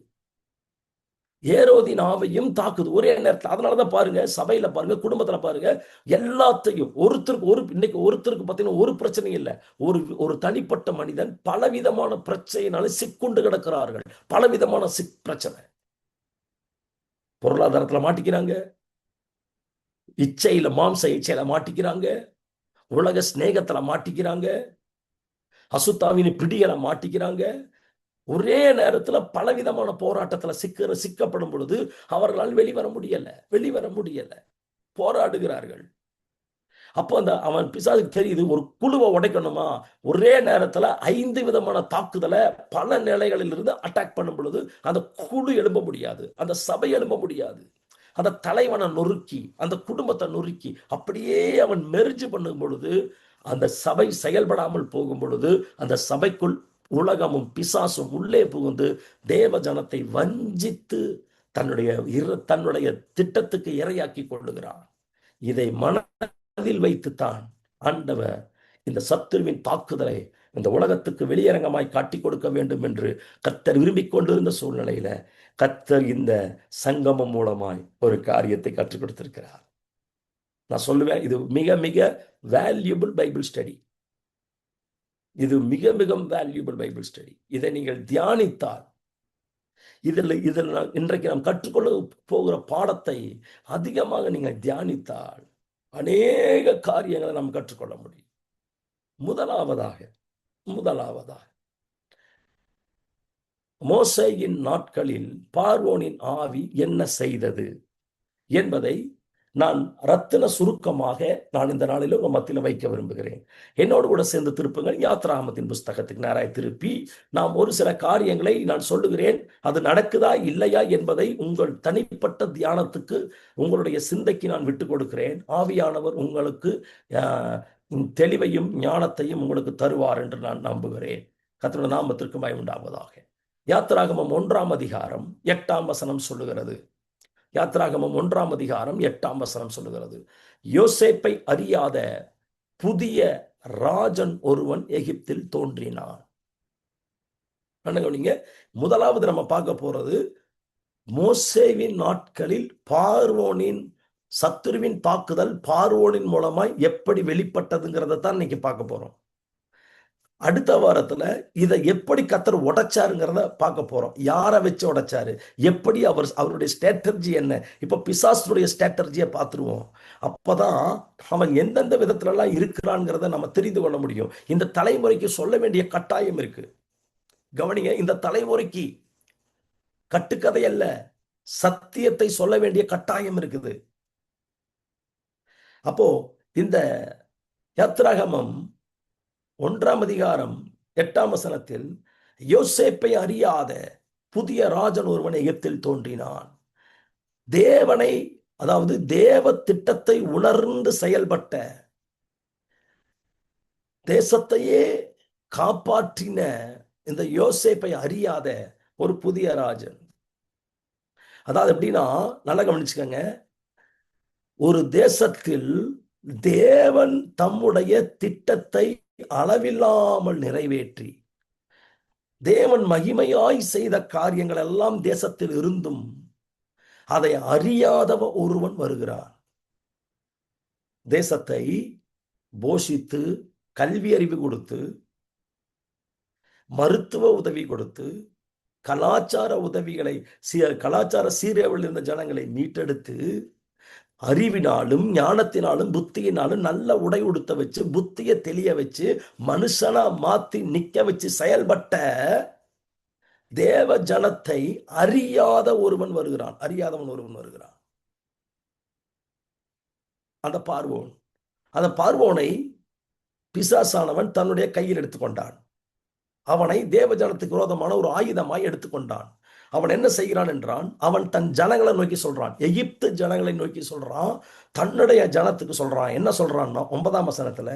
ஏரோதின் ஆவியும் தாக்குது ஒரே நேரத்தில். அதனாலதான் பாருங்க, சபையில பாருங்க, குடும்பத்துல பாருங்க, எல்லாத்தையும் இன்னைக்கு ஒருத்தருக்கு பார்த்தீங்கன்னா ஒரு பிரச்சனை இல்லை. ஒரு தனிப்பட்ட மனிதன் பலவிதமான பிரச்சனையினால சிக்குண்டு கிடக்கிறார்கள். பலவிதமான பிரச்சனை. பொருளாதாரத்துல மாட்டிக்கிறாங்க, இச்சையில, மாம்ச இச்சையில மாட்டிக்கிறாங்க, உலக சிநேகத்துல மாட்டிக்கிறாங்க, அசுத்தாவின் பிடியில மாட்டிக்கிறாங்க. ஒரே நேரத்துல பலவிதமான போராட்டத்துல சிக்கப்படும் பொழுது அவர்களால் வெளிவர முடியல போராடுகிறார்கள். அப்போ அவன் பிசாசுக்கு தெரியுது, ஒரு குழுவை உடைக்கணுமா, ஒரே நேரத்துல 5 விதமான தாக்குதலை பல நிலைகளில் இருந்து அட்டாக் பண்ணும் பொழுது அந்த குழு எழும்ப முடியாது, அந்த சபை எழும்ப முடியாது. அந்த தலைவனை நொறுக்கி, அந்த குடும்பத்தை நொறுக்கி அப்படியே அவன் மெர்ஜ் பண்ணும் பொழுது, அந்த சபை செயல்படாமல் போகும் பொழுது, அந்த சபைக்குள் உலகமும் பிசாசும் உள்ளே புகுந்து தேவ ஜனத்தை வஞ்சித்து தன்னுடைய திட்டத்துக்கு இரையாக்கி கொள்ளுகிறான். இதை மனதில் வைத்துத்தான் ஆண்டவர் இந்த சத்துருவின் தாக்குதலை இந்த உலகத்துக்கு வெளியரங்கமாய் காட்டி கொடுக்க வேண்டும் என்று கர்த்தர் விரும்பிக் கொண்டிருந்த சூழ்நிலையில கர்த்தர் இந்த சங்கமம் மூலமாய் ஒரு காரியத்தை கற்றுக் கொடுத்திருக்கிறார். நான் சொல்லுவேன், இது மிக மிக வேல்யூபிள் பைபிள் ஸ்டடி. இது மிக மிக வேல்யூபிள் பைபிள் ஸ்டடி. இதை நீங்கள் தியானித்தால், இதில் இன்றைக்கு நாம் கற்றுக்கொள்ள போகிற பாடத்தை அதிகமாக நீங்கள் தியானித்தால் அநேக காரியங்களை நாம் கற்றுக்கொள்ள முடியும். முதலாவதாக மோசேயின் நாட்களில் பார்வோனின் ஆவி என்ன செய்தது என்பதை நான் ரத்தின சுருக்கமாக இந்த நாளில் உங்க மத்தியில் வைக்க விரும்புகிறேன். என்னோடு கூட சேர்ந்து திருப்புங்கள் யாத்ராகமத்தின் புஸ்தகத்துக்கு நேராய் திருப்பி நாம் ஒரு சில காரியங்களை நான் சொல்லுகிறேன். அது நடக்குதா இல்லையா என்பதை உங்கள் தனிப்பட்ட தியானத்துக்கு, உங்களுடைய சிந்தைக்கு நான் விட்டு கொடுக்கிறேன். ஆவியானவர் உங்களுக்கு தெளிவையும் ஞானத்தையும் உங்களுக்கு தருவார் என்று நான் நம்புகிறேன். கர்த்தருடைய நாமத்திற்கு மகிமை உண்டாவதாக. யாத்ராகமம் 1ஆம் அதிகாரம் 8ஆம் வசனம் சொல்லுகிறது. யாத்ராகமம் 1ஆம் அதிகாரம் 8ஆம் வசனம் சொல்லுகிறது, யோசேப்பை அறியாத புதிய ராஜன் ஒருவன் எகிப்தில் தோன்றினான். நீங்க முதலாவது நம்ம பார்க்க போறது, மோசேவின் நாட்களில் பார்வோனின் சத்துருவின் தாக்குதல் பார்வோனின் மூலமாய் எப்படி வெளிப்பட்டதுங்கிறத தான் இன்னைக்கு பார்க்க போறோம். அடுத்த வாரத்துல இதை எப்படி கர்த்தர் உடைச்சாருங்கிறத பார்க்க போறோம். யாரை வச்சு உடைச்சாரு, எப்படி அவருடைய ஸ்ட்ராட்டர்ஜி என்ன. இப்ப பிசாசுடைய ஸ்ட்ராட்டர்ஜியை பார்த்துருவோம். அப்பதான் அவன் எந்தெந்த விதத்துல எல்லாம் இருக்கிறான்ங்கிறத நம்ம தெரிந்து கொள்ள முடியும். இந்த தலைமுறைக்கு சொல்ல வேண்டிய கட்டாயம் இருக்கு. கவனிங்க, இந்த தலைமுறைக்கு கட்டுக்கதை அல்ல, சத்தியத்தை சொல்ல வேண்டிய கட்டாயம் இருக்குது. அப்போ இந்த யாத்ராகமம் 1ஆம் அதிகாரம் 8ஆம் வசனத்தில், யோசேப்பை அறியாத புதிய ராஜன் ஒருவன் எகிப்தில் தோன்றினான். தேவனை, அதாவது தேவ திட்டத்தை உணர்ந்து செயல்பட்ட, தேசத்தையே காப்பாற்றின இந்த யோசேப்பை அறியாத ஒரு புதிய ராஜன். அதாவது எப்படின்னா, நல்லா கவனிச்சுக்கங்க, ஒரு தேசத்தில் தேவன் தம்முடைய திட்டத்தை அளவில்லாமல் நிறைவேற்றி தேவன் மகிமையாய் செய்த காரியங்கள் எல்லாம் தேசத்தில் இருந்தும் அதை அறியாதவ ஒருவன் வருகிறான். தேசத்தை போஷித்து, கல்வி அறிவு கொடுத்து, மருத்துவ உதவி கொடுத்து, கலாச்சார உதவிகளை, கலாச்சார சீரழிவில் இருந்த ஜனங்களை மீட்டெடுத்து, அறிவினாலும் ஞானத்தினாலும் புத்தியினாலும் நல்ல உடை உடுத்த வச்சு, புத்தியை தெளிய வச்சு, மனுஷனா மாத்தி நிக்க வச்சு செயல்பட்ட தேவ ஜனத்தை அறியாதவன் ஒருவன் வருகிறான். அந்த பார்வோனை பிசாசானவன் தன்னுடைய கையில் எடுத்துக்கொண்டான். அவனை தேவ ஜனத்துக்கு விரோதமான ஒரு ஆயுதமாய் எடுத்துக்கொண்டான். அவன் என்ன செய்கிறான் என்றான், அவன் தன் ஜனங்களை நோக்கி சொல்றான், எகிப்து ஜனங்களை நோக்கி சொல்றான், தன்னுடைய ஜனத்துக்கு சொல்றான். என்ன சொல்றான்னா, 9ஆம் வசனத்துல,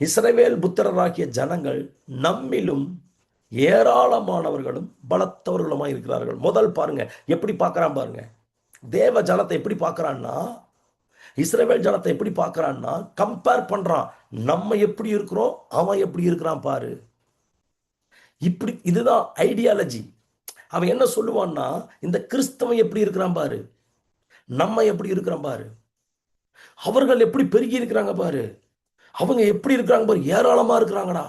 இஸ்ரவேல் புத்திரராகிய ஜனங்கள் நம்மிலும் ஏராளமானவர்களும் பலத்தவர்களுமாய் இருக்கிறார்கள். முதல் பாருங்க எப்படி பார்க்கறான் பாருங்க. தேவ ஜனத்தை எப்படி பார்க்கறான்னா, இஸ்ரவேல் ஜனத்தை எப்படி பார்க்கறான்னா, கம்பேர் பண்றான். நம்ம எப்படி இருக்கிறோம், அவன் எப்படி இருக்கிறான் பாரு. இப்படி, இதுதான் ஐடியாலஜி. அவன் என்ன சொல்லுவான்னா, இந்த கிறிஸ்தவன் எப்படி இருக்கிறான் பாரு, நம்ம எப்படி இருக்கிறோம் பாரு, அவர்கள் எப்படி பெருகி இருக்கிறாங்க பாரு, அவங்க எப்படி இருக்கிறாங்க பாரு, ஏராளமா இருக்கிறாங்கடா,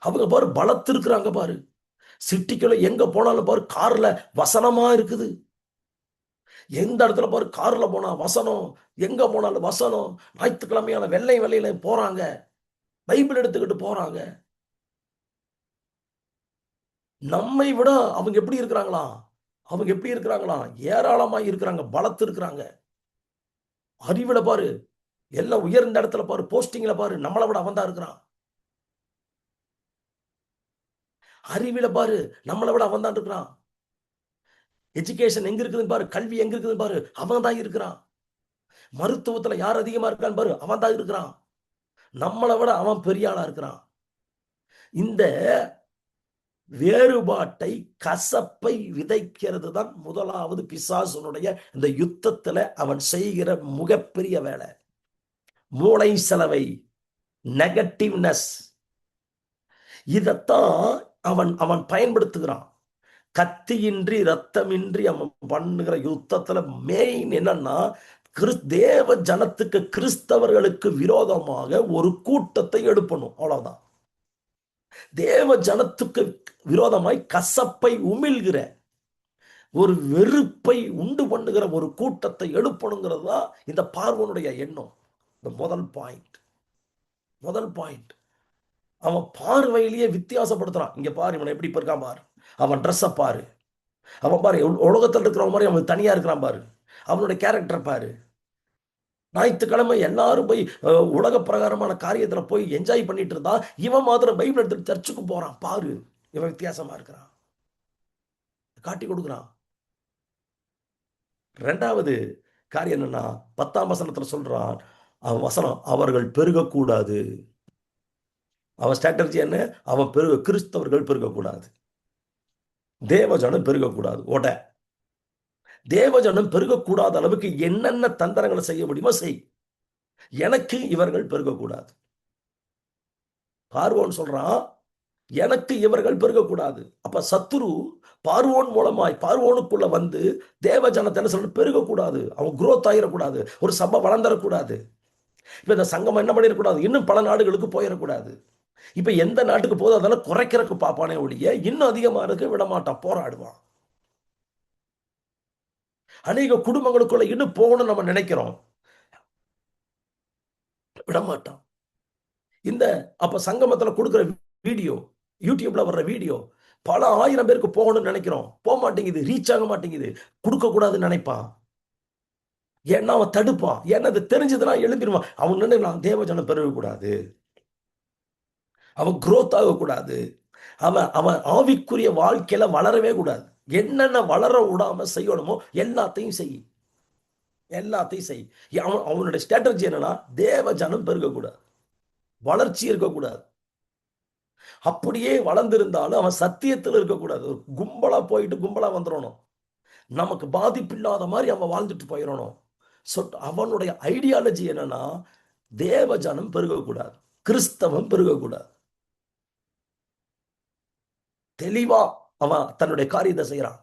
அவங்க பாரு பலத்து இருக்கிறாங்க பாரு, சிட்டிக்குள்ள எங்க போனாலும் பாரு கார்ல வசனமா இருக்குது, எந்த இடத்துல பாரு கார்ல போனா வசனம், எங்க போனாலும் வசனம், ஞாயிற்றுக்கிழமையான வெள்ளை வெள்ளையில போறாங்க, பைபிள் எடுத்துக்கிட்டு போறாங்க. நம்மை விட அவங்க எப்படி இருக்கிறாங்களா, ஏராளமா இருக்கிறாங்க, பலத்து இருக்கிறாங்க. அறிவில பாரு, எல்லாம் உயர்ந்த இடத்துல பாரு, போஸ்டிங்ல பாரு, நம்மளை விட அவன் தான் இருக்கிறான். அறிவில பாரு, நம்மளை விட அவன் தான் இருக்கிறான். எஜுகேஷன் எங்க இருக்குதுன்னு பாரு, கல்வி எங்க இருக்குதுன்னு பாரு, அவன் தான் இருக்கிறான். மருத்துவத்துல யார் அதிகமா இருக்கான்னு பாரு, அவன் தான் இருக்கிறான். நம்மளை விட அவன் பெரிய ஆளா இருக்கிறான். இந்த வேறுபாட்டை, கசப்பை விதைக்கிறது தான் முதலாவது பிசாசுனுடைய இந்த யுத்தத்துல அவன் செய்கிற மிகப்பெரிய வேலை. மூளை செலவை, நெகட்டிவ்னஸ், இதத்தான் அவன் அவன் பயன்படுத்துகிறான். கத்தியின்றி ரத்தமின்றி அவன் பண்ணுகிற யுத்தத்துல மெயின் என்னன்னா, தேவ ஜனத்துக்கு, கிறிஸ்தவர்களுக்கு விரோதமாக ஒரு கூட்டத்தை எழுப்பணும், அவ்வளவுதான். தேவ ஜனத்துக்கு விரோதமாய் கசப்பை உமிழ்கிற, ஒரு வெறுப்பை உண்டு பண்ணுகிற ஒரு கூட்டத்தை எழுப்பணுங்கிறது தான் இந்த பார்வோனுடைய எண்ணம். இந்த முதல் பாயிண்ட் அவன் பார்வையிலேயே வித்தியாசப்படுத்துறான். இங்க பாரு, இவன் எப்படி இருக்கான் பாரு, அவன் ட்ரெஸ்ஸை பாரு, அவன் பாரு உலகத்தில் இருக்கிற மாதிரி அவன் தனியா இருக்கிறான் பாரு, அவனுடைய கேரக்டரை பாரு. ஞாயிற்றுக்கிழமை எல்லாரும் போய் உலக பிரகாரமான காரியத்துல போய் என்ஜாய் பண்ணிட்டு இருந்தா, இவன் மாத்திரம் பைபிள் எடுத்து சர்ச்சுக்கு போறான். பாரு, இவன் வித்தியாசமா இருக்கிறான், காட்டி கொடுக்குறான். ரெண்டாவது காரியம் என்னன்னா, 10ஆம் வசனத்துல சொல்றான், அவன் வசனம், அவர்கள் பெருகக்கூடாது. அவன் ஸ்ட்ராட்டஜி என்ன? அவன் கிறிஸ்தவர்கள் பெருகக்கூடாது, தேவஜனம் பெருகக்கூடாது. தேவஜனம் பெருகக்கூடாத அளவுக்கு என்னென்ன தந்திரங்களை செய்ய முடியுமோ செய், எனக்கு இவர்கள் பெருகக்கூடாது. பார்வோன் சொல்றான், எனக்கு இவர்கள் பெருகக்கூடாது. அப்ப சத்துரு பார்வோன் மூலமாய் பார்வோனுக்குள்ள வந்து தேவஜனத்தை என்ன சொல்ற, பெருகக்கூடாது, அவன் குரோத் ஆயிடக்கூடாது, ஒரு சபை வளர்ந்துடக்கூடாது. இப்ப இந்த சங்கம் என்ன பண்ணிடக்கூடாது, இன்னும் பல நாடுகளுக்கு போயிடக்கூடாது. இப்ப எந்த நாட்டுக்கு போதும் அதெல்லாம் குறைக்கிறதுக்கு பார்ப்பானே ஒழிய இன்னும் அதிகமா இருக்க விட மாட்டான், போராடுவான். அநேக குடும்பங்களுக்குள்ள இன்னும் போகணும்னு நம்ம நினைக்கிறோம், விடமாட்டான். இந்த அப்ப சங்கமத்துல கொடுக்கிற வீடியோ, யூடியூப்ல வர்ற வீடியோ பல ஆயிரம் பேருக்கு போகணும்னு நினைக்கிறோம், போக மாட்டேங்குது, ரீச் ஆக மாட்டேங்குது, கொடுக்க கூடாதுன்னு நினைப்பான். ஏன்னா அவன் தடுப்பான். ஏன்னா அது தெரிஞ்சதுன்னா எழுப்பிடுவான். அவன் நினைக்கலாம், தேவஜனம் பெருகக்கூடாது, அவன் குரோத் ஆகக்கூடாது, அவன் ஆவிக்குரிய வாழ்க்கையில வளரவே கூடாது. என்னென்ன வளர விடாம செய்யணுமோ எல்லாத்தையும் செய். அவனுடைய ஸ்ட்ராட்டஜி என்னன்னா, தேவஜனம் பெருகக்கூடாது, வளர்ச்சி இருக்கக்கூடாது. அப்படியே வளர்ந்திருந்தாலும் அவன் சத்தியத்தில் இருக்கக்கூடாது. ஒரு கும்பலா போயிட்டு கும்பலா வந்துடணும், நமக்கு பாதிப்பு இல்லாத மாதிரி அவன் வாழ்ந்துட்டு போயிடணும். அவனுடைய ஐடியாலஜி என்னன்னா, தேவஜனம் பெருகக்கூடாது, கிறிஸ்தவம் பெருகக்கூடாது. தெளிவா அவன் தன்னுடைய காரியத்தை செய்யறான்.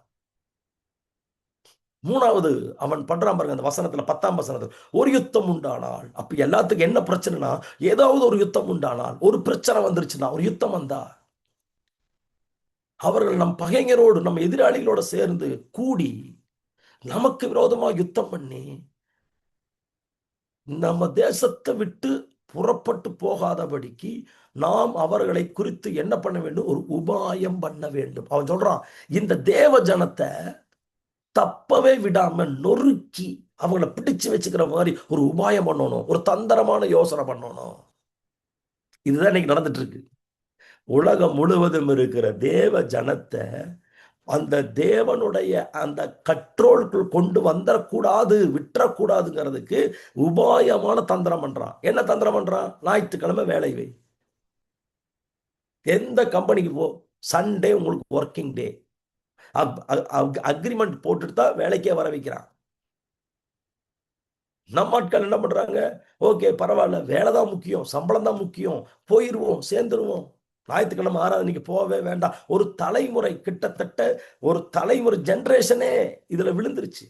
மூணாவது அவன் பண்றான் பாருங்க, அந்த வசனத்துல 10ஆம் வசனத்துல, ஒரு யுத்தம் உண்டானால், அப்ப எல்லாத்துக்கும் என்ன பிரச்சனைனா, ஏதாவது ஒரு யுத்தம் உண்டானால், ஒரு பிரச்சனை வந்துருச்சுன்னா, ஒரு யுத்தம் வந்தா, அவர்கள் நம் பகைஞரோடு, நம்ம எதிராளிகளோட சேர்ந்து கூடி நமக்கு விரோதமா யுத்தம் பண்ணி நம்ம தேசத்தை விட்டு புறப்பட்டு போகாதபடிக்கு நாம் அவர்களை குறித்து என்ன பண்ண வேண்டும், ஒரு உபாயம் பண்ண வேண்டும். அவன் சொல்றான், இந்த தேவ ஜனத்தை தப்பவே விடாம நொறுக்கி அவங்கள பிடிச்சு வச்சுக்கிற மாதிரி ஒரு உபாயம் பண்ணணும், ஒரு தந்திரமான யோசனை பண்ணணும். இதுதான் இன்னைக்கு நடந்துட்டு இருக்கு. உலகம் முழுவதும் இருக்கிற தேவ ஜனத்தை அந்த தேவனுடைய அந்த கண்ட்ரோலுக்குள் கொண்டு வந்துடக்கூடாது, விட்டுறக்கூடாதுங்கிறதுக்கு உபாயமான தந்திரம் பண்றான். என்ன தந்திரம் பண்றான்? ஞாயிற்றுக்கிழமை வேலை வை, எந்த கம்பெனிக்கு போ, சண்டே உங்களுக்கு ஒர்க்கிங் டே, அக்ரிமெண்ட் போட்டுட்டு தான் வேலைக்கே வர வைக்கிறான். நம்ம ஆட்கள் என்ன பண்றாங்க, ஓகே பரவாயில்ல, வேலை தான் முக்கியம், சம்பளம் தான் முக்கியம், போயிருவோம், சேர்ந்துருவோம், ஞாயிற்றுக்கிழமை ஆராதனைக்கு போகவே வேண்டாம். ஒரு தலைமுறை, கிட்டத்தட்ட ஒரு தலைமுறை ஜெனரேஷனே இதுல விழுந்துருச்சு.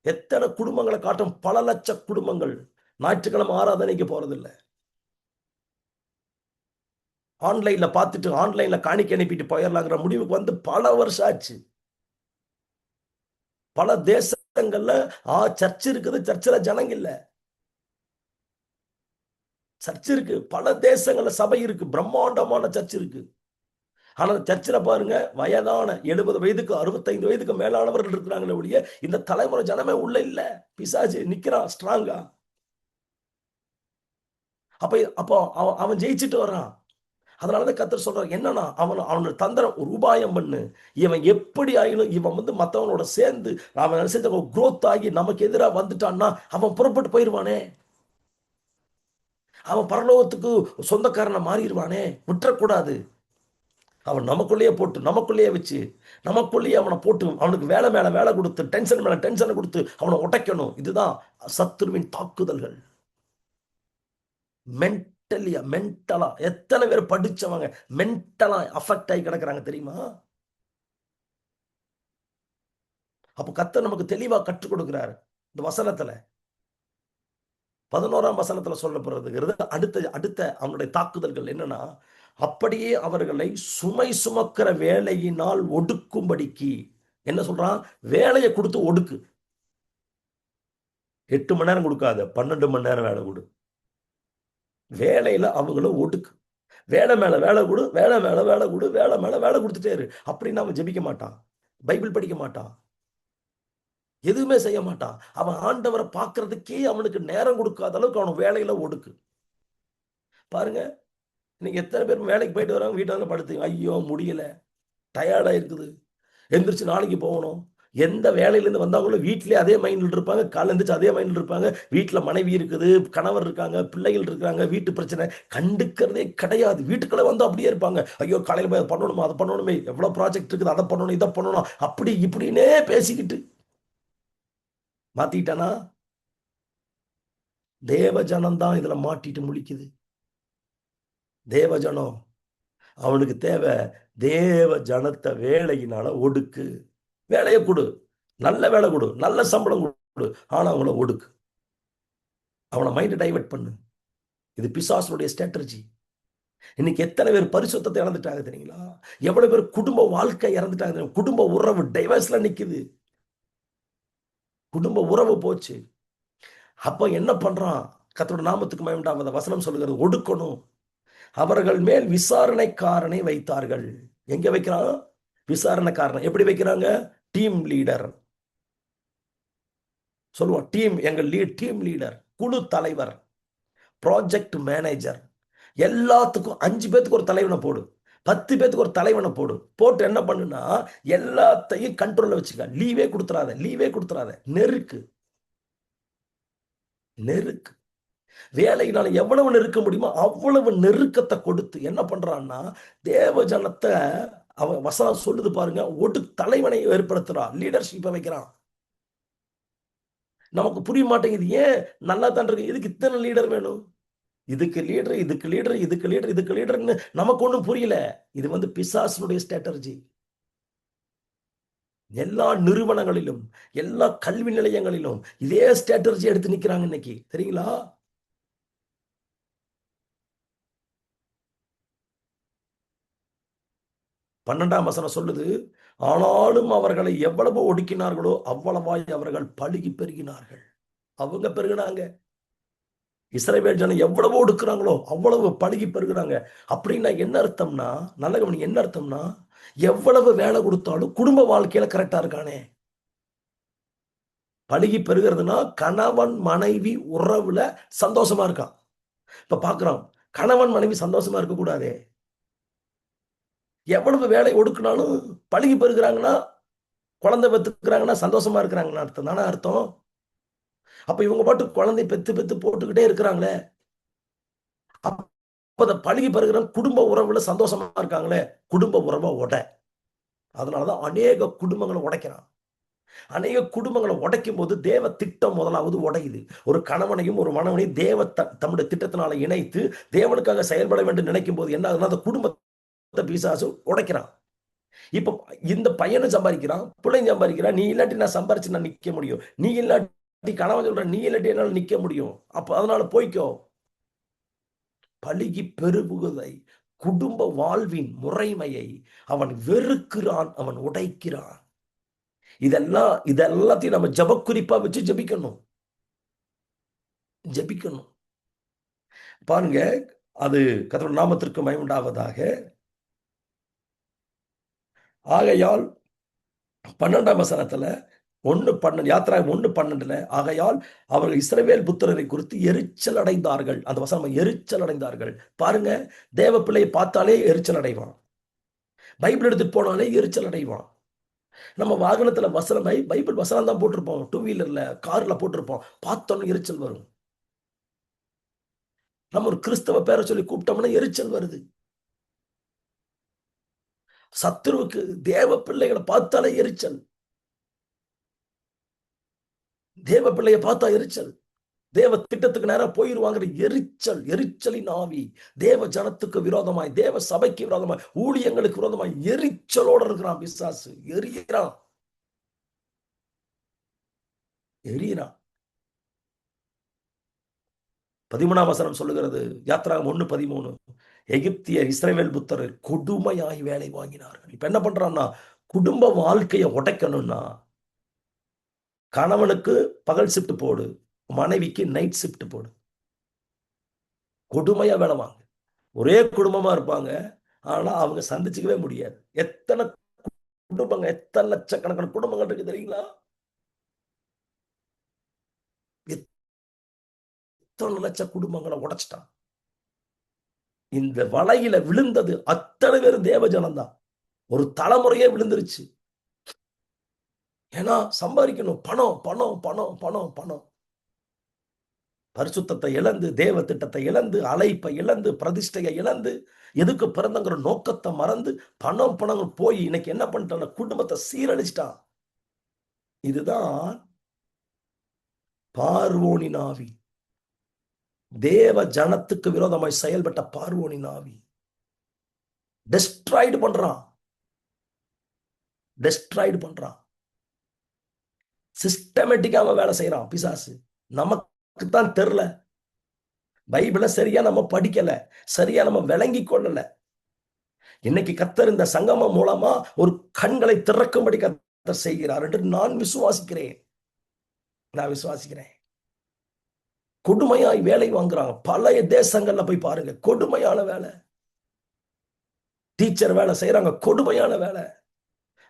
எத்தனை குடும்பங்களை காட்டும், பல லட்ச குடும்பங்கள் ஞாயிற்றுக்கிழமை ஆராதனைக்கு போறதில்லை. ஆன்லைன்ல பார்த்துட்டு ஆன்லைன்ல காணிக்கை அனுப்பிட்டு போயிடலாங்கிற முடிவுக்கு வந்து பல வருஷம் ஆச்சு. பல தேசங்கள்ல சர்ச் இருக்குது, சர்ச்சில் ஜனங்க இல்ல. சர்ச் இருக்கு, பல தேசங்கள்ல சபை இருக்கு, பிரம்மாண்டமான சர்ச் இருக்கு. ஆனா சர்ச்சில் பாருங்க, வயதான 70 வயதுக்கு 65 வயதுக்கு மேலானவர்கள் இருக்கிறாங்களே ஒழிய இந்த தலைமுறை ஜனமே உள்ள இல்ல. பிசாசு நிக்கிறான் ஸ்ட்ராங்கா. அப்ப அப்போ அவன் ஜெயிச்சுட்டு வர்றான். அதனாலதான் கர்த்தர் சொல்றார், என்னன்னா அவனோட தந்திரம் ஒரு உபாயம் பண்ணு. இவன் எப்படி ஆயினும் இவன் மத்தவனோட சேர்ந்து அவன் செஞ்ச குரோத் ஆகி நமக்கு எதிராக வந்துட்டான்னா அவன் புறப்பட்டு போயிடுவானே, அவன் பரலோகத்துக்கு சொந்தக்காரனை மாறிடுவானே, விட்டுறக்கூடாது. அவன் நமக்குள்ளேயே போட்டு நமக்குள்ளேயே வச்சு நமக்குள்ளேயே அவனை போட்டு அவனுக்கு வேலை மேல வேலை கொடுத்து டென்ஷன் மேல டென்ஷனை கொடுத்து அவனை உடைக்கணும். இதுதான் சத்துருவின் தாக்குதல்கள். மென்டலா எத்தனை பேர் படிச்சவங்க மென்டலா அஃபெக்ட் ஆகி கிடக்குறாங்க தெரியுமா? அப்ப கர்த்தர் நமக்கு தெளிவா கற்றுக் கொடுக்கிறார். இந்த வசனத்துல 11ஆம் வசனத்துல சொல்லப்படுறது அடுத்த அவனுடைய தாக்குதல்கள் என்னன்னா, அப்படியே அவர்களை சுமை சுமக்கிற வேலையினால் ஒடுக்கும்படிக்கு. என்ன சொல்றான்? வேலையை கொடுத்து ஒடுக்கு. 8 மணி நேரம் கொடுக்காத, 12 மணி நேரம் வேலை கொடு. வேலையில அவங்கள ஒடுக்கு. வேலை மேல வேலை கொடு, வேலை மேல வேலை கொடு, வேலை மேல வேலை கொடுத்துட்டே இரு. அப்படின்னு அவன் ஜெபிக்க மாட்டான், பைபிள் படிக்க மாட்டான், எதுவுமே செய்ய மாட்டான். அவன் ஆண்டவரை பார்க்கறதுக்கே அவனுக்கு நேரம் கொடுக்காத அளவுக்கு அவன் வேலையில ஒடுக்கு. பாருங்க, இன்னைக்கு எத்தனை பேர் வேலைக்கு போயிட்டு வராங்க, வீட்டில் வந்து படுத்து ஐயோ முடியல, டயர்டா இருக்குது, எந்திரிச்சு நாளைக்கு போகணும். எந்த வேலையிலேருந்து வந்தாங்களும் வீட்டிலே அதே மைண்டில் இருப்பாங்க, காலை எந்திரிச்சு அதே மைண்டில் இருப்பாங்க. வீட்டில் மனைவி இருக்குது, கணவர் இருக்காங்க, பிள்ளைகள் இருக்காங்க, வீட்டு பிரச்சனை கண்டுக்கிறதே கிடையாது. வீட்டுக்குள்ள வந்து அப்படியே இருப்பாங்க. ஐயோ காலையில் போய் அதை பண்ணணுமா, அதை பண்ணணுமே, எவ்வளோ ப்ராஜெக்ட் இருக்குது, அதை பண்ணணும், இதை பண்ணணும், அப்படி இப்படின்னே பேசிக்கிட்டு மாத்திட்டானா. தேவ ஜனம்தான் இதுல மாட்டிட்டு முழிக்குது. தேவ ஜனம் அவனுக்கு தேவை. தேவ ஜனத்தை வேலையினால ஒடுக்கு. வேலையை கொடு, நல்ல வேலை கொடு, நல்ல சம்பளம் கொடு, ஆனா அவங்கள ஒடுக்கு. அவனை மைண்ட் டைவர்ட் பண்ணு. இது பிசாசுடைய ஸ்ட்ராட்டஜி. இன்னைக்கு எத்தனை பேர் பரிசுத்தத்தை இறந்துட்டாங்க தெரியுங்களா? எவ்வளவு பேர் குடும்ப வாழ்க்கை இறந்துட்டாங்க தெரியுமா? குடும்ப உறவு டைவர்ஸ்ல நிக்குது, குடும்ப உறவு போச்சு. அப்ப என்ன பண்றான்? கர்த்தருடைய நாமத்துக்கு மகிமை உண்டாவதாக. வசனம் சொல்லுகிறது, ஒடுக்கணும். அவர்கள் மேல் விசாரணைக்காரனை வைத்தார்கள். எங்க வைக்கிறாங்க விசாரணைக்காரன்? எப்படி வைக்கிறாங்க? டீம் லீடர் சொல்லுவோம். டீம் லீடர், குழு தலைவர், ப்ராஜெக்ட் மேனேஜர். எல்லாத்துக்கும் 5 பேத்துக்கு ஒரு தலைவனை போடு, 10 பேத்துக்கு ஒரு தலைவனை போடு. போட்டு என்ன பண்ணுனா எல்லாத்தையும் கண்ட்ரோல்ல வச்சுக்க. லீவே கொடுத்துறாத. நெருக்கு வேலையினால எவ்வளவு நெருக்க முடியுமோ அவ்வளவு நெருக்கத்தை கொடுத்து என்ன பண்றான்னா, தேவ ஜனத்தை அவன் வசனம் சொல்லுது பாருங்க, தலைவனை ஏற்படுத்துறான், லீடர்ஷிப்பை வைக்கிறான். நமக்கு புரிய மாட்டேங்குது. ஏன் நல்லா தான் இருக்கு, இதுக்கு இத்தனை லீடர் வேணும்? இதுக்கு லீடர்னு நமக்கு ஒண்ணும் புரியல. இது பிசாசுடைய ஸ்ட்ராட்டஜி. எல்லா நிறுவனங்களிலும் எல்லா கல்வி நிலையங்களிலும் இதே ஸ்ட்ராட்டஜி எடுத்து நிக்கிறாங்க இன்னைக்கு, தெரியுங்களா? பன்னெண்டாம் வசனம் சொல்லுது, ஆனாலும் அவர்களை எவ்வளவு ஒடுக்கினார்களோ அவ்வளவாய் அவர்கள் பலுகி பெருகினார்கள். அவங்க பெருகினாங்க. இஸ்ரவேல் ஜனம் எவ்வளவு ஒடுக்குறாங்களோ அவ்வளவு பலுகி பெருகிறாங்க. அப்படின்னா என்ன அர்த்தம்னா, நல்ல கவனி, என்ன அர்த்தம்னா, எவ்வளவு வேலை கொடுத்தாலும் குடும்ப வாழ்க்கையில கரெக்டா இருக்கானே. பலுகி பெருகிறதுனா கணவன் மனைவி உறவுல சந்தோஷமா இருக்கான். இப்ப பாக்குறோம், கணவன் மனைவி சந்தோஷமா இருக்க கூடாதே. எவ்வளவு வேலை ஒடுக்குனாலும் பழுகி பெறுகிறாங்கன்னா, குழந்தை பெற்றுக்கிறாங்கன்னா சந்தோஷமா இருக்கிறாங்கன்னு அர்த்தம் தானே அர்த்தம். அப்ப இவங்க பாட்டு குழந்தை பெத்து போட்டுக்கிட்டே இருக்கிறாங்களே, அப்ப பழுகி பெறுகிற குடும்ப உறவுல சந்தோஷமா இருக்காங்களே, குடும்ப உறவை உடை. அதனாலதான் அநேக குடும்பங்களை உடைக்கிறான். அநேக குடும்பங்களை உடைக்கும் போது தேவ திட்டம் முதலாவது உடையுது. ஒரு கணவனையும் ஒரு மனைவனையும் தேவ தம்முடைய திட்டத்தினால இணைத்து தேவனுக்காக செயல்பட வேண்டும் நினைக்கும் போது என்ன ஆகுதுன்னா, அந்த குடும்பத்தை பிசாசு உடைக்கிறான். இப்ப இந்த பையனும் சம்பாதிக்கிறான், பிள்ளைங்க சம்பாதிக்கிறான். நீ இல்லாட்டி நான் சம்பாரிச்சு நான் நிக்க முடியும், நீ இல்லாட்டி கணவன் சொல்ற நீ இல்லாட்டி என்னால நிக்க முடியும். அப்ப அதனால போய்க்கோ. பலுகி பெருகுவதை, குடும்ப வாழ்வின் முறைமையை அவன் வெறுக்கிறான், அவன் உடைக்கிறான். இதெல்லாத்தையும் நம்ம ஜபக்குறிப்பா வச்சு ஜபிக்கணும். பாருங்க, அது கர்த்தருடைய நாமத்திற்கு மகிமை உண்டாவதாக. ஆகையால் 12ஆம் வசனத்துல யாத்திராகமம் 1:12 ஆகையால் அவர்கள் இஸ்ரவேல் புத்திரரை குறித்து எரிச்சல் அடைந்தார்கள். அந்த வசனம் எரிச்சல் அடைந்தார்கள். பாருங்க, தேவ பிள்ளையை பார்த்தாலே எரிச்சல் அடைவான். பைபிள் எடுத்துட்டு போனாலே எரிச்சல் அடைவான். நம்ம வாகனத்துல வசனம் பைபிள் வசனம் தான் போட்டிருப்போம், 2 வீலர்ல கார்ல போட்டிருப்போம், பார்த்தோன்னு எரிச்சல் வரும். நம்ம ஒரு கிறிஸ்தவ பேரை சொல்லி கூப்பிட்டோம்னா எரிச்சல் வருது. சத்துருவுக்கு தேவ பிள்ளைகளை பார்த்தாலே எரிச்சல். தேவ பிள்ளைய பார்த்தா எரிச்சல். தேவ திட்டத்துக்கு நேரம் போயிருவாங்கிற எரிச்சல், எரிச்சலின் ஆவி. தேவ ஜனத்துக்கு விரோதமாய், தேவ சபைக்கு விரோதமாய், ஊழியங்களுக்கு விரோதமாய் எரிச்சலோட இருக்கிறான் பிசாசு. எரியறான். 13ஆம் வசனம் சொல்லுகிறது, யாத்திராகமம் 1:13, எகிப்தியர் இஸ்ரவேல் புத்திரர் கொடுமையாய் வேலை வாங்கினார்கள். இப்ப என்ன பண்றான்னா, குடும்ப வாழ்க்கையை உடைக்கணும்னா கணவனுக்கு பகல் ஷிப்ட் போடு, மனைவிக்கு நைட் ஷிப்ட் போடு. கொடுமையா வேலை வாங்க. ஒரே குடும்பமா இருப்பாங்க, ஆனா அவங்க சந்திச்சுக்கவே முடியாது. எத்தனை குடும்பங்கள், எத்தனை லட்சக்கணக்கான குடும்பங்கள் இருக்கு தெரியுங்களா? எத்தனை லட்ச குடும்பங்களை உடைச்சிட்டான். இந்த வலையில விழுந்தது அத்தனை பேரும் தேவ ஜனம்தான். ஒரு தலைமுறையே விழுந்துருச்சு. ஏன்னா சம்பாதிக்கணும், பணம் பணம் பணம் பணம் பணம். பரிசுத்தத்தை இழந்து, தேவ திட்டத்தை இழந்து, அழைப்பை இழந்து, பிரதிஷ்டையை இழந்து, எதுக்கு பிறந்தங்கிற நோக்கத்தை மறந்து, பணம் பணம் போய் இன்னைக்கு என்ன பண்ணிட்டான், குடும்பத்தை சீரழிச்சிட்டான். இதுதான் பார்வோனின் ஆவி. தேவ ஜனத்துக்கு விரோதமாய் செயல்பட்ட பார்வோனின் ஆவி. டெஸ்ட்ராய்டு பண்றான், டெஸ்ட்ராய்டு பண்றான். சிஸ்டமேட்டிக்கா அவன் வேலை செய்யறான் பிசாசு. நமக்கு தான் தெரியல. பைபிளை சரியா நம்ம படிக்கல, சரியா நம்ம விளங்கி கொள்ளல. இன்னைக்கு கர்த்தர் இந்த சங்கமம் மூலமா ஒரு கண்களை திறக்கும்படி கர்த்தர் செய்கிறார் என்று நான் விசுவாசிக்கிறேன். கொடுமையாய் வேலை வாங்குறாங்க. பழைய தேசங்கள்ல போய் பாருங்க, கொடுமையான வேலை. டீச்சர் வேலை செய்யறாங்க, கொடுமையான வேலை.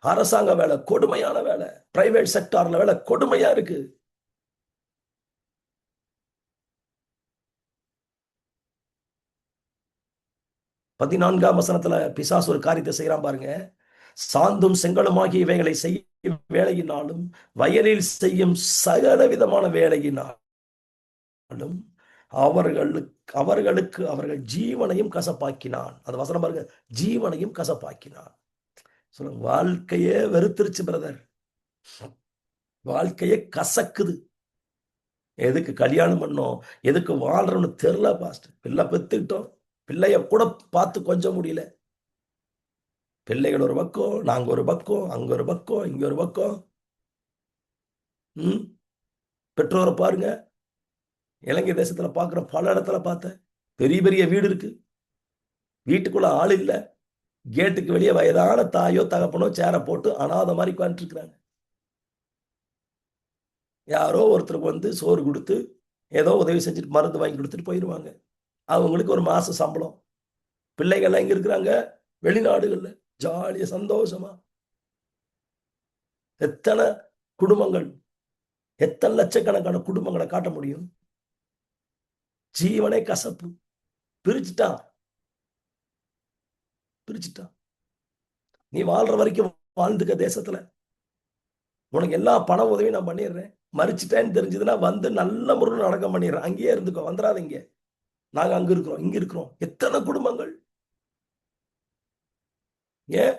அரசாங்க வேலை, கொடுமையான வேலை. பிரைவேட் செக்டார்ல வேலை கொடுமையா இருக்கு. பதினான்காம் வசனத்துல பிசாசு ஒரு காரியத்தை செய்யறான் பாருங்க. சாந்தும் செங்கலுமாகிய இவைகளை செய்யும் வேலையினாலும், வயலில் செய்யும் சகல விதமான வேலையினாலும் அவர்களுக்கு அவர்கள் ஜீவனையும் கசப்பாக்கினான். அந்த வசனம் பாருங்க, ஜீவனையும் கசப்பாக்கினான். சொல்லுங்க, வாழ்க்கையே வெறுத்துருச்சு பிரதர். வாழ்க்கையே கசக்குது. எதுக்கு கல்யாணம் பண்ணோம், எதுக்கு வாழ்றோம்னு தெரியல பாஸ்டர். பிள்ளை பெத்துக்கிட்டோம், பிள்ளைய கூட பார்த்து கொஞ்சம் முடியல. பிள்ளைகள் ஒரு பக்கம், நாங்க ஒரு பக்கம், அங்க ஒரு பக்கம், இங்க ஒரு பக்கம். பெற்றோரை பாருங்க, இலங்கை தேசத்துல பாக்குற பல இடத்துல பார்த்தேன். பெரிய பெரிய வீடு இருக்கு, வீட்டுக்குள்ள ஆள் இல்லை, கேட்டுக்கு வெளியே வயதான தாயோ தகப்பனோ சேரை போட்டு அனாத மாதிரி உட்காந்துட்டு இருக்கிறாங்க. யாரோ ஒருத்தருக்கு வந்து சோறு கொடுத்து ஏதோ உதவி செஞ்சுட்டு மருந்து வாங்கி கொடுத்துட்டு போயிடுவாங்க. அவங்களுக்கு ஒரு மாச சம்பளம். பிள்ளைகள்லாம் எங்க இருக்கிறாங்க, வெளிநாடுகள்ல ஜாலியா சந்தோஷமா. எத்தனை குடும்பங்கள், எத்தனை லட்சக்கணக்கான குடும்பங்களை காட்ட முடியும்? ஜீவனே கசப்பு. பிரிச்சுட்டான். நீ வாழ்ற வரைக்கும் வாழ்ந்துக்க தேசத்துல, உனக்கு எல்லா பண உதவியும் நான் பண்ணிடுறேன். மறிச்சிட்டேன்னு தெரிஞ்சதுன்னா வந்து நல்ல முறையில் அடக்கம் பண்ணிடுறேன். அங்கேயே இருந்துக்கோ, வந்துடாதீங்க, நாங்க அங்க இருக்கிறோம், இங்க இருக்கிறோம். எத்தனை குடும்பங்கள் ஏன்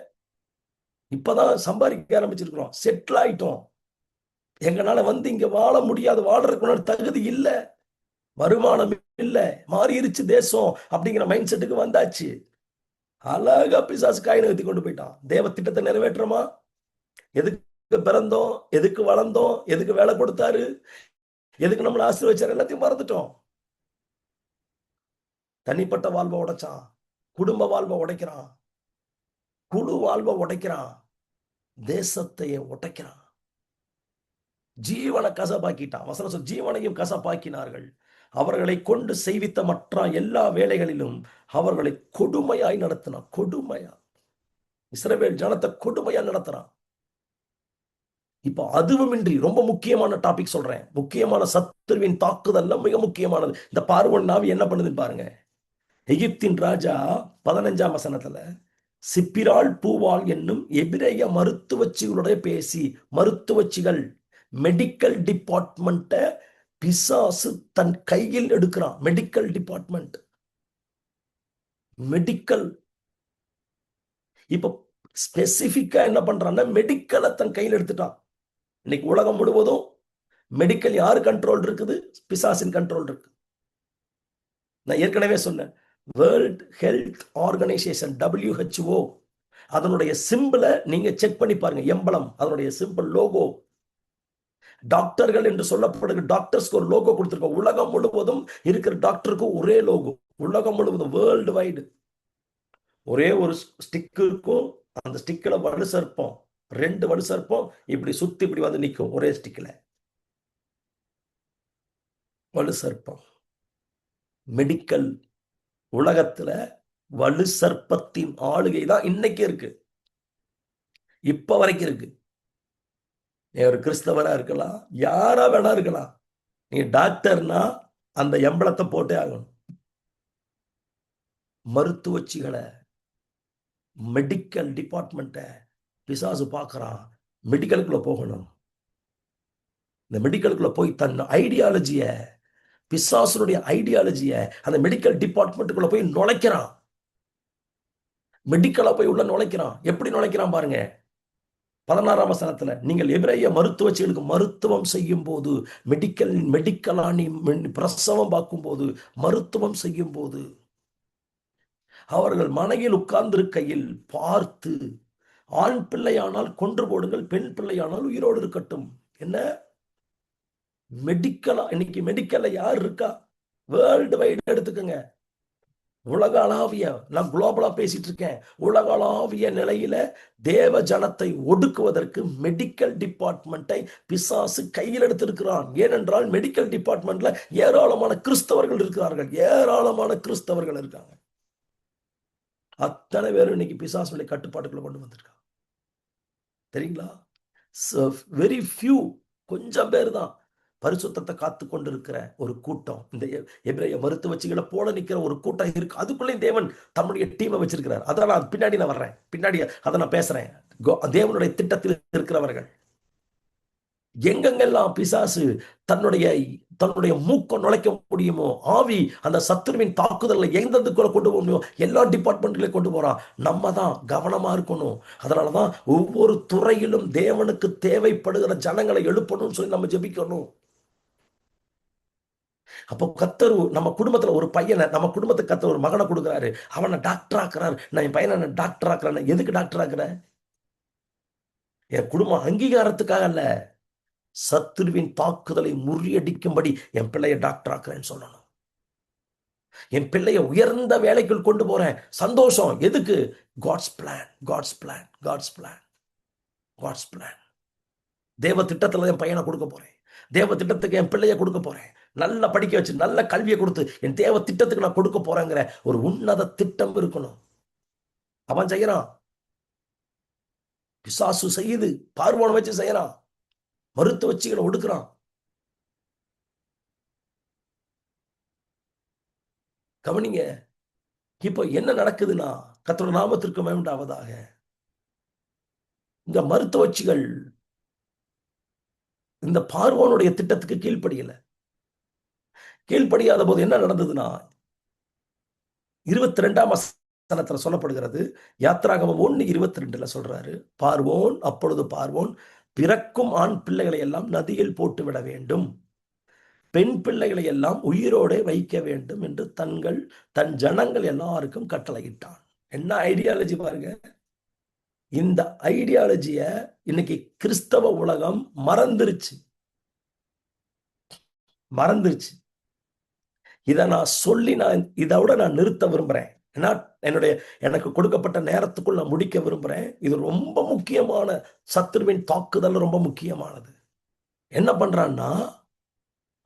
இப்பதான் சம்பாதிக்க ஆரம்பிச்சிருக்கிறோம், செட்டில் ஆயிட்டோம். எங்களால வந்து இங்க வாழ முடியாது, வாழ்றதுக்கு தகுதி இல்ல, வருமானம் இல்ல, மாறிடுச்சு தேசம் அப்படிங்கிற மைண்ட் செட்டுக்கு வந்தாச்சு. அழகா பிசாசு காய் நகர்த்தி கொண்டு போயிட்டான். தேவ திட்டத்தை நிறைவேற்றமா? எதுக்கு பிறந்தோம், எதுக்கு வளர்ந்தோம், எதுக்கு வேலை கொடுத்தாரு, எதுக்கு நம்மளை ஆசீர்வதிச்சாரு, எல்லாத்தையும் மறந்துட்டோம். தனிப்பட்ட வாழ்வை உடைச்சான், குடும்ப வாழ்வை உடைக்கிறான், குழு வாழ்வை உடைக்கிறான், தேசத்தையே உடைக்கிறான், ஜீவனை கசப்பாக்கிட்டான். வசனம் சொல், ஜீவனையும் கசப்பாக்கினார்கள். அவர்களை கொண்டு செய்வித்த மற்ற எல்லா வேலைகளிலும் அவர்களை கொடுமையாய் நடத்தினான். கொடுமையா இஸ்ரவேல் ஜனத்தை கொடுமையா நடத்துறான். இப்ப அதுவுமின்றி ரொம்ப முக்கியமான டாபிக் சொல்றேன். முக்கியமான சத்துருவின் தாக்குதல்ல மிக முக்கியமானது. இந்த பார்வோன் நாவி என்ன பண்ணுதுன்னு பாருங்க. எகிப்தின் ராஜா 15ஆம் வசனத்துல சிப்பிராள் பூவாள் என்னும் எபிரேய மருத்துவச்சிகளுடைய பேசி, மருத்துவச்சிகள் மெடிக்கல் டிபார்ட்மெண்ட்ட பிசாசு தன் கையில் எடுக்கிறான். Medical department, medical. இப்ப ஸ்பெசிபிக்கா என்ன பண்றான்னா மெடிக்கலை தன் கையில் எடுத்துட்டான். இன்னைக்கு உலகம் முழுவதும் மெடிக்கல் யாரு கண்ட்ரோல் இருக்குது? பிசாசின் கண்ட்ரோல் இருக்கு. நான் ஏற்கனவே சொன்னேன், வேர்ல்ட் ஹெல்த் ஆர்கனைசேஷன் WHO அதனுடைய சிம்பிளை நீங்க செக் பண்ணி பாருங்க. எம்பளம், அதனுடைய சிம்பிள், லோகோ. டாக்டர்கள் என்று சொல்லப்படுகிற டாக்டர்ஸ்க்கு ஒரு லோகோ கொடுத்திருக்கோம். உலகம் முழுவதும் இருக்கிற டாக்டருக்கு ஒரே லோகோ. உலகம் முழுவதும் வேர்ல்டு வைடு ஒரே ஒரு ஸ்டிக் இருக்கும். அந்த ஸ்டிக்ல வலு சர்ப்பம், 2 வலு சர்ப்பம் இப்படி சுத்தி இப்படி வந்து நிற்கும். ஒரே ஸ்டிக்ல வலு சர்ப்பம். மெடிக்கல் உலகத்துல வலு சர்ப்பத்தின் ஆளுகை தான் இன்னைக்கு இருக்கு, இப்ப வரைக்கும் இருக்கு. நீ ஒரு கிறிஸ்தவரா இருக்கலாம், யாரா வேணா இருக்கலாம். நீ டாக்டர்னா அந்த எம்பளத்தை போட்டே ஆகணும். மருத்துவச்சிகளை, மெடிக்கல் டிபார்ட்மெண்ட்டை பிசாசு பார்க்கறான். மெடிக்கலுக்குள்ள போகணும். இந்த மெடிக்கலுக்குள்ள போய் தன் ஐடியாலஜிய, பிசாசுடைய ஐடியாலஜிய அந்த மெடிக்கல் டிபார்ட்மெண்ட்டுக்குள்ள போய் நுழைக்கிறான். மெடிக்கலா போய் உள்ள நுழைக்கிறான். எப்படி நுழைக்கிறான் பாருங்க. 16ஆம் வசனத்துல, நீங்கள் எபிரேய மருத்துவச்சிகளுக்கு மருத்துவம் செய்யும் போது, மெடிக்கலா நீ பிரசவம் பார்க்கும் போது, மருத்துவம் செய்யும் போது அவர்கள் மனையில் உட்கார்ந்திருக்கையில் பார்த்து, ஆண் பிள்ளையானால் கொன்று போடுங்கள், பெண் பிள்ளையானால் உயிரோடு இருக்கட்டும். என்ன மெடிக்கலா? இன்னைக்கு மெடிக்கல்ல யார் இருக்கா? வேர்ல்டு வைடு எடுத்துக்கங்க. உலகளாவிய, நான் குளோபலா பேசிட்டு இருக்கேன். உலகளாவிய நிலையில தேவ ஜனத்தை ஒடுக்குவதற்கு மெடிக்கல் டிபார்ட்மெண்ட்டை பிசாசு கையில் எடுத்திருக்கிறான். ஏனென்றால் மெடிக்கல் டிபார்ட்மெண்ட்ல ஏராளமான கிறிஸ்தவர்கள் இருக்கிறார்கள். ஏராளமான கிறிஸ்தவர்கள் இருக்காங்க. அத்தனை பேரும் இன்னைக்கு பிசாசுடைய கட்டுப்பாட்டுக்குள்ள கொண்டு வந்திருக்காங்க. தெரியுங்களா? வெரி ஃபியூ, கொஞ்சம் பேர் தான் பரிசுத்தத்தை காத்து கொண்டிருக்கிற ஒரு கூட்டம். இந்த எபிரேய மருத்துவச்சிகளை போல நிற்கிற ஒரு கூட்டம் இருக்கு. அதுக்குள்ளே தேவன் தன்னுடைய டீமை வச்சிருக்கிறார். அதெல்லாம் பின்னாடி நான் வர்றேன், பின்னாடி அதை நான் பேசுறேன். தேவனுடைய திட்டத்தில் இருக்கிறவர்கள் எங்கெங்கெல்லாம் பிசாசு தன்னுடைய மூக்கம் நுழைக்க முடியுமோ, ஆவி அந்த சத்துருவின் தாக்குதலை எந்தெந்துக்குள்ள கொண்டு போக முடியும், எல்லா டிபார்ட்மெண்ட்களையும் கொண்டு போறான். நம்ம தான் கவனமா இருக்கணும். அதனாலதான் ஒவ்வொரு துறையிலும் தேவனுக்கு தேவைப்படுகிற ஜனங்களை எழுப்பணும்னு சொல்லி நம்ம ஜெபிக்கணும். அப்போ கத்தர் நம்ம குடும்பத்துல ஒரு பையனை, நம்ம குடும்பத்துக்கு கத்தர் ஒரு மகனை கொடுக்குறாரு, அவனை டாக்டர் ஆக்குறாரு. நான் என் பையனை டாக்டர் ஆக்குறேன். எதுக்கு டாக்டர் ஆக்குற? என் குடும்பம் அங்கீகாரத்துக்காக அல்ல, சத்துருவின் தாக்குதலை முறியடிக்கும்படி என் பிள்ளைய டாக்டர் ஆக்குறேன்னு சொல்லணும். என் பிள்ளைய உயர்ந்த வேலைக்குள் கொண்டு போறேன். சந்தோஷம். எதுக்கு? God's plan, God's plan, God's plan, God's plan. தேவ திட்டத்துல என் பையனை கொடுக்க போறேன். தேவ திட்டத்துக்கு என் பிள்ளைய கொடுக்க போறேன். நல்லா படிக்க வச்சு நல்ல கல்வியை கொடுத்து என் தேவ திட்டத்துக்கு நான் கொடுக்க போறேங்கிற ஒரு உன்னத திட்டம் இருக்கணும். அவன் செய்யறான், பிசாசு செய்யுது, பார்வோனை வச்சு செய்யறான், மருத்துவச்சிகளை ஒடுக்குறான். கவனிங்க. இப்போ என்ன நடக்குதுன்னா, கர்த்தருடைய நாமத்திற்கு மகிமை உண்டாவதாக, இந்த மருத்துவச்சிகள் இந்த பார்வோனுடைய திட்டத்துக்கு கீழ்ப்படியல. கீழ்ப்படியாத போது என்ன நடந்ததுன்னா, 22ஆம் வசனத்துல சொல்லப்படுகிறது. யாத்திராகமம் 1:22 சொல்றாரு, அப்பொழுது பார்வோன் பிறக்கும் ஆண் பிள்ளைகளை எல்லாம் நதியில் போட்டு விட வேண்டும், பெண் பிள்ளைகளை எல்லாம் உயிரோட வைக்க வேண்டும் என்று தன் ஜனங்கள் எல்லாருக்கும் கட்டளையிட்டான். என்ன ஐடியாலஜி பாருங்க. இந்த ஐடியாலஜிய இன்னைக்கு கிறிஸ்தவ உலகம் மறந்துருச்சு. இதை நான் சொல்லி இதோட நான் நிறுத்த விரும்புறேன். எனக்கு கொடுக்கப்பட்ட நேரத்துக்குள் நான் முடிக்க விரும்புறேன். இது ரொம்ப முக்கியமான, சத்துருவின் தாக்குதல் ரொம்ப முக்கியமானது. என்ன பண்றான்னா,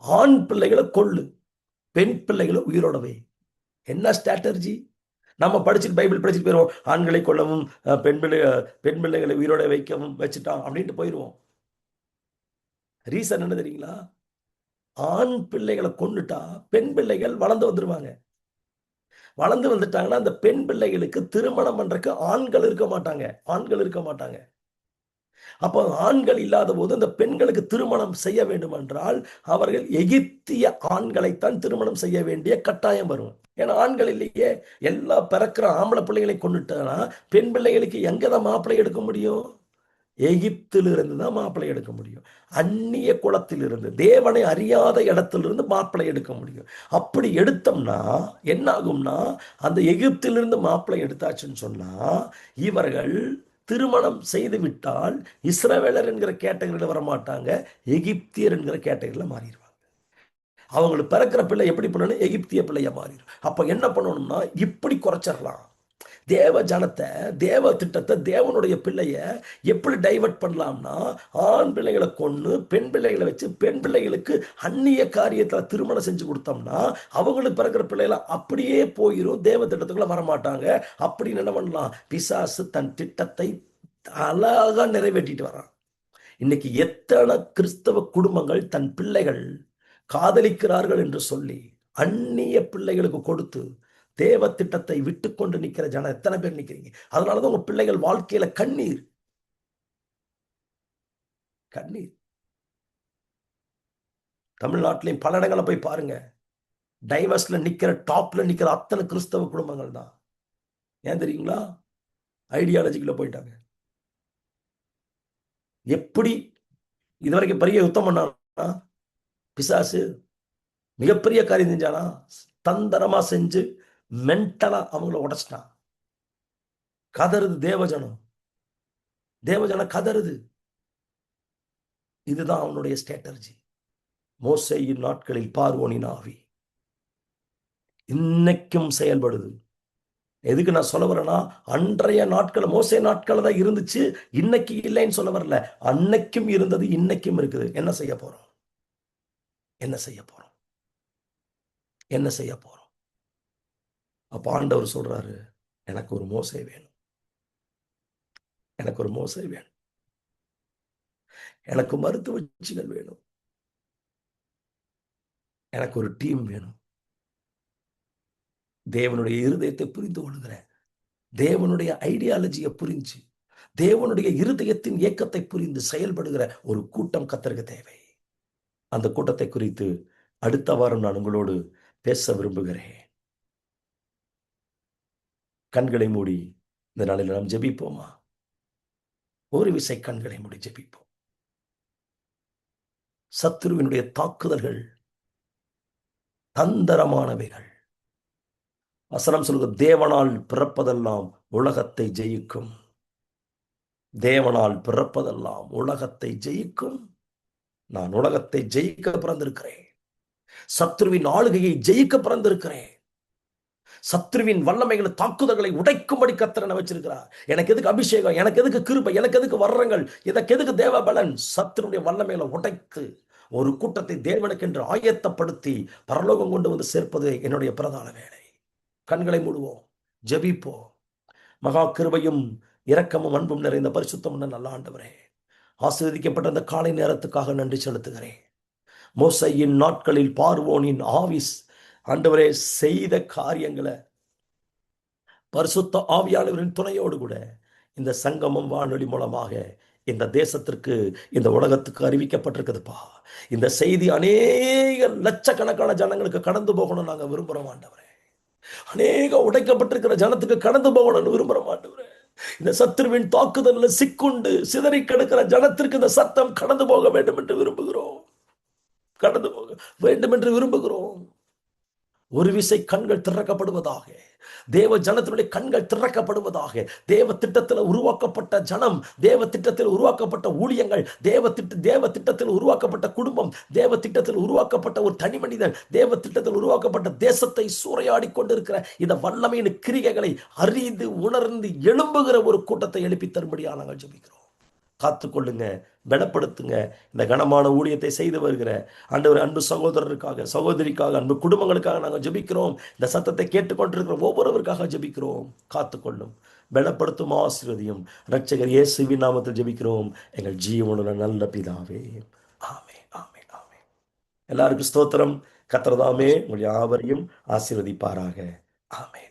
ஆண் பிள்ளைகளை கொள்ளு, பெண் பிள்ளைகளை உயிரோடவே. என்ன ஸ்ட்ராட்டஜி? நம்ம படிச்சுட்டு பைபிள் படிச்சுட்டு போயிடுவோம். ஆண்களை கொல்லவும் பெண் பிள்ளைகளை உயிரோட வைக்கவும் வச்சுட்டான் அப்படின்ட்டு போயிடுவோம். ரீசன் என்ன தெரியுங்களா? ஆண் பிள்ளைகளை கொண்டுட்டா பெண் பிள்ளைகள் வளர்ந்து வந்துருவாங்க. வளர்ந்து வந்துட்டாங்கன்னா அந்த பெண் பிள்ளைகளுக்கு திருமணம் பண்றதுக்கு ஆண்கள் இருக்க மாட்டாங்க. அப்போ ஆண்கள் இல்லாத போது அந்த பெண்களுக்கு திருமணம் செய்ய வேண்டும் என்றால் அவர்கள் எகிப்திய ஆண்களைத்தான் திருமணம் செய்ய வேண்டிய கட்டாயம் வரும். ஏன்னா ஆண்கள் இல்லையே, எல்லா பிறக்கிற ஆம்பளை பிள்ளைகளை கொண்டுட்டா பெண் பிள்ளைகளுக்கு எங்கதான் மாப்பிள்ளை எடுக்க முடியும்? எகிப்திலிருந்து தான் மாப்பிள்ளை எடுக்க முடியும். அந்நிய குலத்திலிருந்து, தேவனை அறியாத இடத்திலிருந்து மாப்பிள்ளை எடுக்க முடியும். அப்படி எடுத்தோம்னா என்ன ஆகும்னா, அந்த எகிப்திலிருந்து மாப்பிள்ளை எடுத்தாச்சுன்னு சொன்னா இவர்கள் திருமணம் செய்து விட்டால் இஸ்ரவேலர் என்கிற கேட்டகரியில் வரமாட்டாங்க, எகிப்தியர் என்கிற கேட்டகரியில் மாறிடுவாங்க. அவங்களுக்கு பிறக்கிற பிள்ளை எப்படி பண்ணணும்? எகிப்திய பிள்ளைய மாறிடும். அப்ப என்ன பண்ணணும்னா இப்படி குறைச்சிடலாம். தேவ ஜனத்தை, தேவ திட்டத்தை, தேவனுடைய பிள்ளைய எப்படி டைவர்ட் பண்ணலாம்னா, ஆண் பிள்ளைகளை கொண்டு பெண் பிள்ளைகளை வச்சு பெண் பிள்ளைகளுக்கு அந்நிய காரியத்தில் திருமணம் செஞ்சு கொடுத்தோம்னா அவங்களுக்கு பிறக்கிற பிள்ளைகளை அப்படியே போயிடும், தேவ திட்டத்துக்குள்ள வரமாட்டாங்க. அப்படின்னு என்ன பண்ணலாம்? பிசாசு தன் திட்டத்தை அழகா நிறைவேற்றிட்டு வரான். இன்னைக்கு எத்தனை கிறிஸ்தவ குடும்பங்கள் தன் பிள்ளைகள் காதலிக்கிறார்கள் என்று சொல்லி அந்நிய பிள்ளைகளுக்கு கொடுத்து தேவ திட்டத்தை விட்டு கொண்டு நிக்கிற ஜனம் எத்தனை பேர் நிக்கிறீங்க? அதனாலதான் உங்க பிள்ளைகள் வாழ்க்கையில கண்ணீர். தமிழ்நாட்டிலையும் பல இடங்களை போய் பாருங்க, டைவர்ஸ்ல நிக்கிற டாப்ல நிக்கிற அத்தனை கிறிஸ்தவ குடும்பங்கள் தான். ஏன் தெரியுங்களா? ஐடியாலஜிக்குள்ள போயிட்டாங்க. எப்படி இதுவரைக்கும் பெரிய யுத்தம் பண்ணானா பிசாசு, மிகப்பெரிய காரியம் செஞ்சானா, தந்திரமா செஞ்சு மென்டலா அவங்கள உடைச்சிட்டான். கதறுது தேவஜனம் கதறுது. இதுதான் அவனுடைய ஸ்ட்ராட்டஜி. மோசேயின் நாட்களில் பார்வோனின் ஆவி இன்னைக்கும் செயல்படுது. எதுக்கு நான் சொல்ல வரேன்னா, அன்றைய நாட்கள் மோசே நாட்கள் தான் இருந்துச்சு, இன்னைக்கு இல்லைன்னு சொல்ல வரல. அன்னைக்கும் இருந்தது, இன்னைக்கும் இருக்குது. என்ன செய்ய போறோம்? அப்ப ஆண்டவர் சொல்றாரு, எனக்கு ஒரு மோசே வேணும், எனக்கு மருத்துவச்சிகள் வேணும், எனக்கு ஒரு டீம் வேணும். தேவனுடைய இருதயத்தை புரிந்து கொள்கிற, தேவனுடைய ஐடியாலஜியை புரிஞ்சு, தேவனுடைய இருதயத்தின் இயக்கத்தை புரிந்து செயல்படுகிற ஒரு கூட்டம் கர்த்தருக்கு தேவை. அந்த கூட்டத்தை குறித்து அடுத்த வாரம் நான் உங்களோடு பேச விரும்புகிறேன். கண்களை மூடி இந்த நாளில் நாம் ஜெபிப்போமா? ஒரு விசை கண்களை மூடி ஜெபிப்போம். சத்துருவினுடைய தாக்குதல்கள் தந்திரமானவைகள். வசனம் சொல்லுங்க, தேவனால் பிறப்பதெல்லாம் உலகத்தை ஜெயிக்கும். தேவனால் பிறப்பதெல்லாம் உலகத்தை ஜெயிக்கும். நான் உலகத்தை ஜெயிக்க பிறந்திருக்கிறேன். சத்துருவின் ஆளுகையை ஜெயிக்க பிறந்திருக்கிறேன். சத்துருவின் வல்லமைகளை, தாக்குதல்களை உடைக்கும்படி கர்த்தர் வச்சிருக்கிறார். எனக்கு எதுக்கு அபிஷேகம்? எனக்கு எதுக்கு கிருபை? எனக்கு எதுக்கு வர்றங்கள்? இதற்கு எதுக்கு தேவ பலன்? சத்துருடைய வல்லமைகளை உடைத்து ஒரு கூட்டத்தை தேவனுக்கு என்று ஆயத்தப்படுத்தி பரலோகம் கொண்டு வந்து சேர்ப்பது என்னுடைய பிரதான வேலை. கண்களை மூடுவோம், ஜெபிப்போம். மகா கிருபையும் இரக்கமும் அன்பும் நிறைந்த பரிசுத்தம் நல்ல ஆண்டவரே, ஆசீர்வதிக்கப்பட்ட அந்த காலை நேரத்துக்காக நன்றி செலுத்துகிறேன். மோசேயின் நாட்களில் பார்வோனின் ஆவிஸ் ஆண்டவரே செய்த காரியங்களை பரிசுத்த ஆவியானவரின் துணையோடு கூட இந்த சங்கமம் வானொலி மூலமாக இந்த தேசத்திற்கு, இந்த உலகத்துக்கு அறிவிக்கப்பட்டிருக்குதுப்பா. இந்த செய்தி அநேக லட்சக்கணக்கான ஜனங்களுக்கு கடந்து போகணும் நாங்க விரும்புறோம் ஆண்டவரே. அநேக உடைக்கப்பட்டிருக்கிற ஜனத்துக்கு கடந்து போகணும்னு விரும்புறோம் ஆண்டவரே. இந்த சத்துருவின் தாக்குதல்ல சிக்குண்டு சிதறி கிடக்கிற ஜனத்திற்கு இந்த சத்தம் கடந்து போக வேண்டும் என்று விரும்புகிறோம். ஒரு விசை கண்கள் திறக்கப்படுவதாக, தேவ ஜனத்தினுடைய கண்கள் திறக்கப்படுவதாக. தேவ திட்டத்தில் உருவாக்கப்பட்ட ஜனம், தேவ திட்டத்தில் உருவாக்கப்பட்ட ஊழியங்கள், தேவ திட்டத்தில் உருவாக்கப்பட்ட குடும்பம், தேவ திட்டத்தில் உருவாக்கப்பட்ட ஒரு தனி மனிதன், தேவ திட்டத்தில் உருவாக்கப்பட்ட தேசத்தை சூறையாடி கொண்டிருக்கிற இந்த வல்லமையின் கிரிகைகளை அறிந்து உணர்ந்து எழும்புகிற ஒரு கூட்டத்தை எழுப்பி தரும்படியாக நாங்கள் ஜெபிக்கிறோம். காத்துக்கொள்ளுங்க, பலப்படுத்துங்க. இந்த கனமான ஊழியத்தை செய்து வருகிற ஆண்டவர் அன்பு சகோதரருக்காக, சகோதரிக்காக, அன்பு குடும்பங்களுக்காக நாங்கள் ஜெபிக்கிறோம். இந்த சத்தத்தை கேட்டுக்கொண்டிருக்கிற ஒவ்வொருவருக்காக ஜெபிக்கிறோம். காத்துக்கொள்ளும், பலப்படுத்தும், ஆசீர்வதியும். இரட்சகர் இயேசுவின் நாமத்தில் ஜெபிக்கிறோம் எங்கள் ஜீவனுள்ள நல்ல பிதாவே, ஆமென். எல்லாருக்கும் ஸ்தோத்திரம். கர்த்தர் தாமே உங்கள் யாவரையும் ஆசீர்வதிப்பாராக. ஆமென்.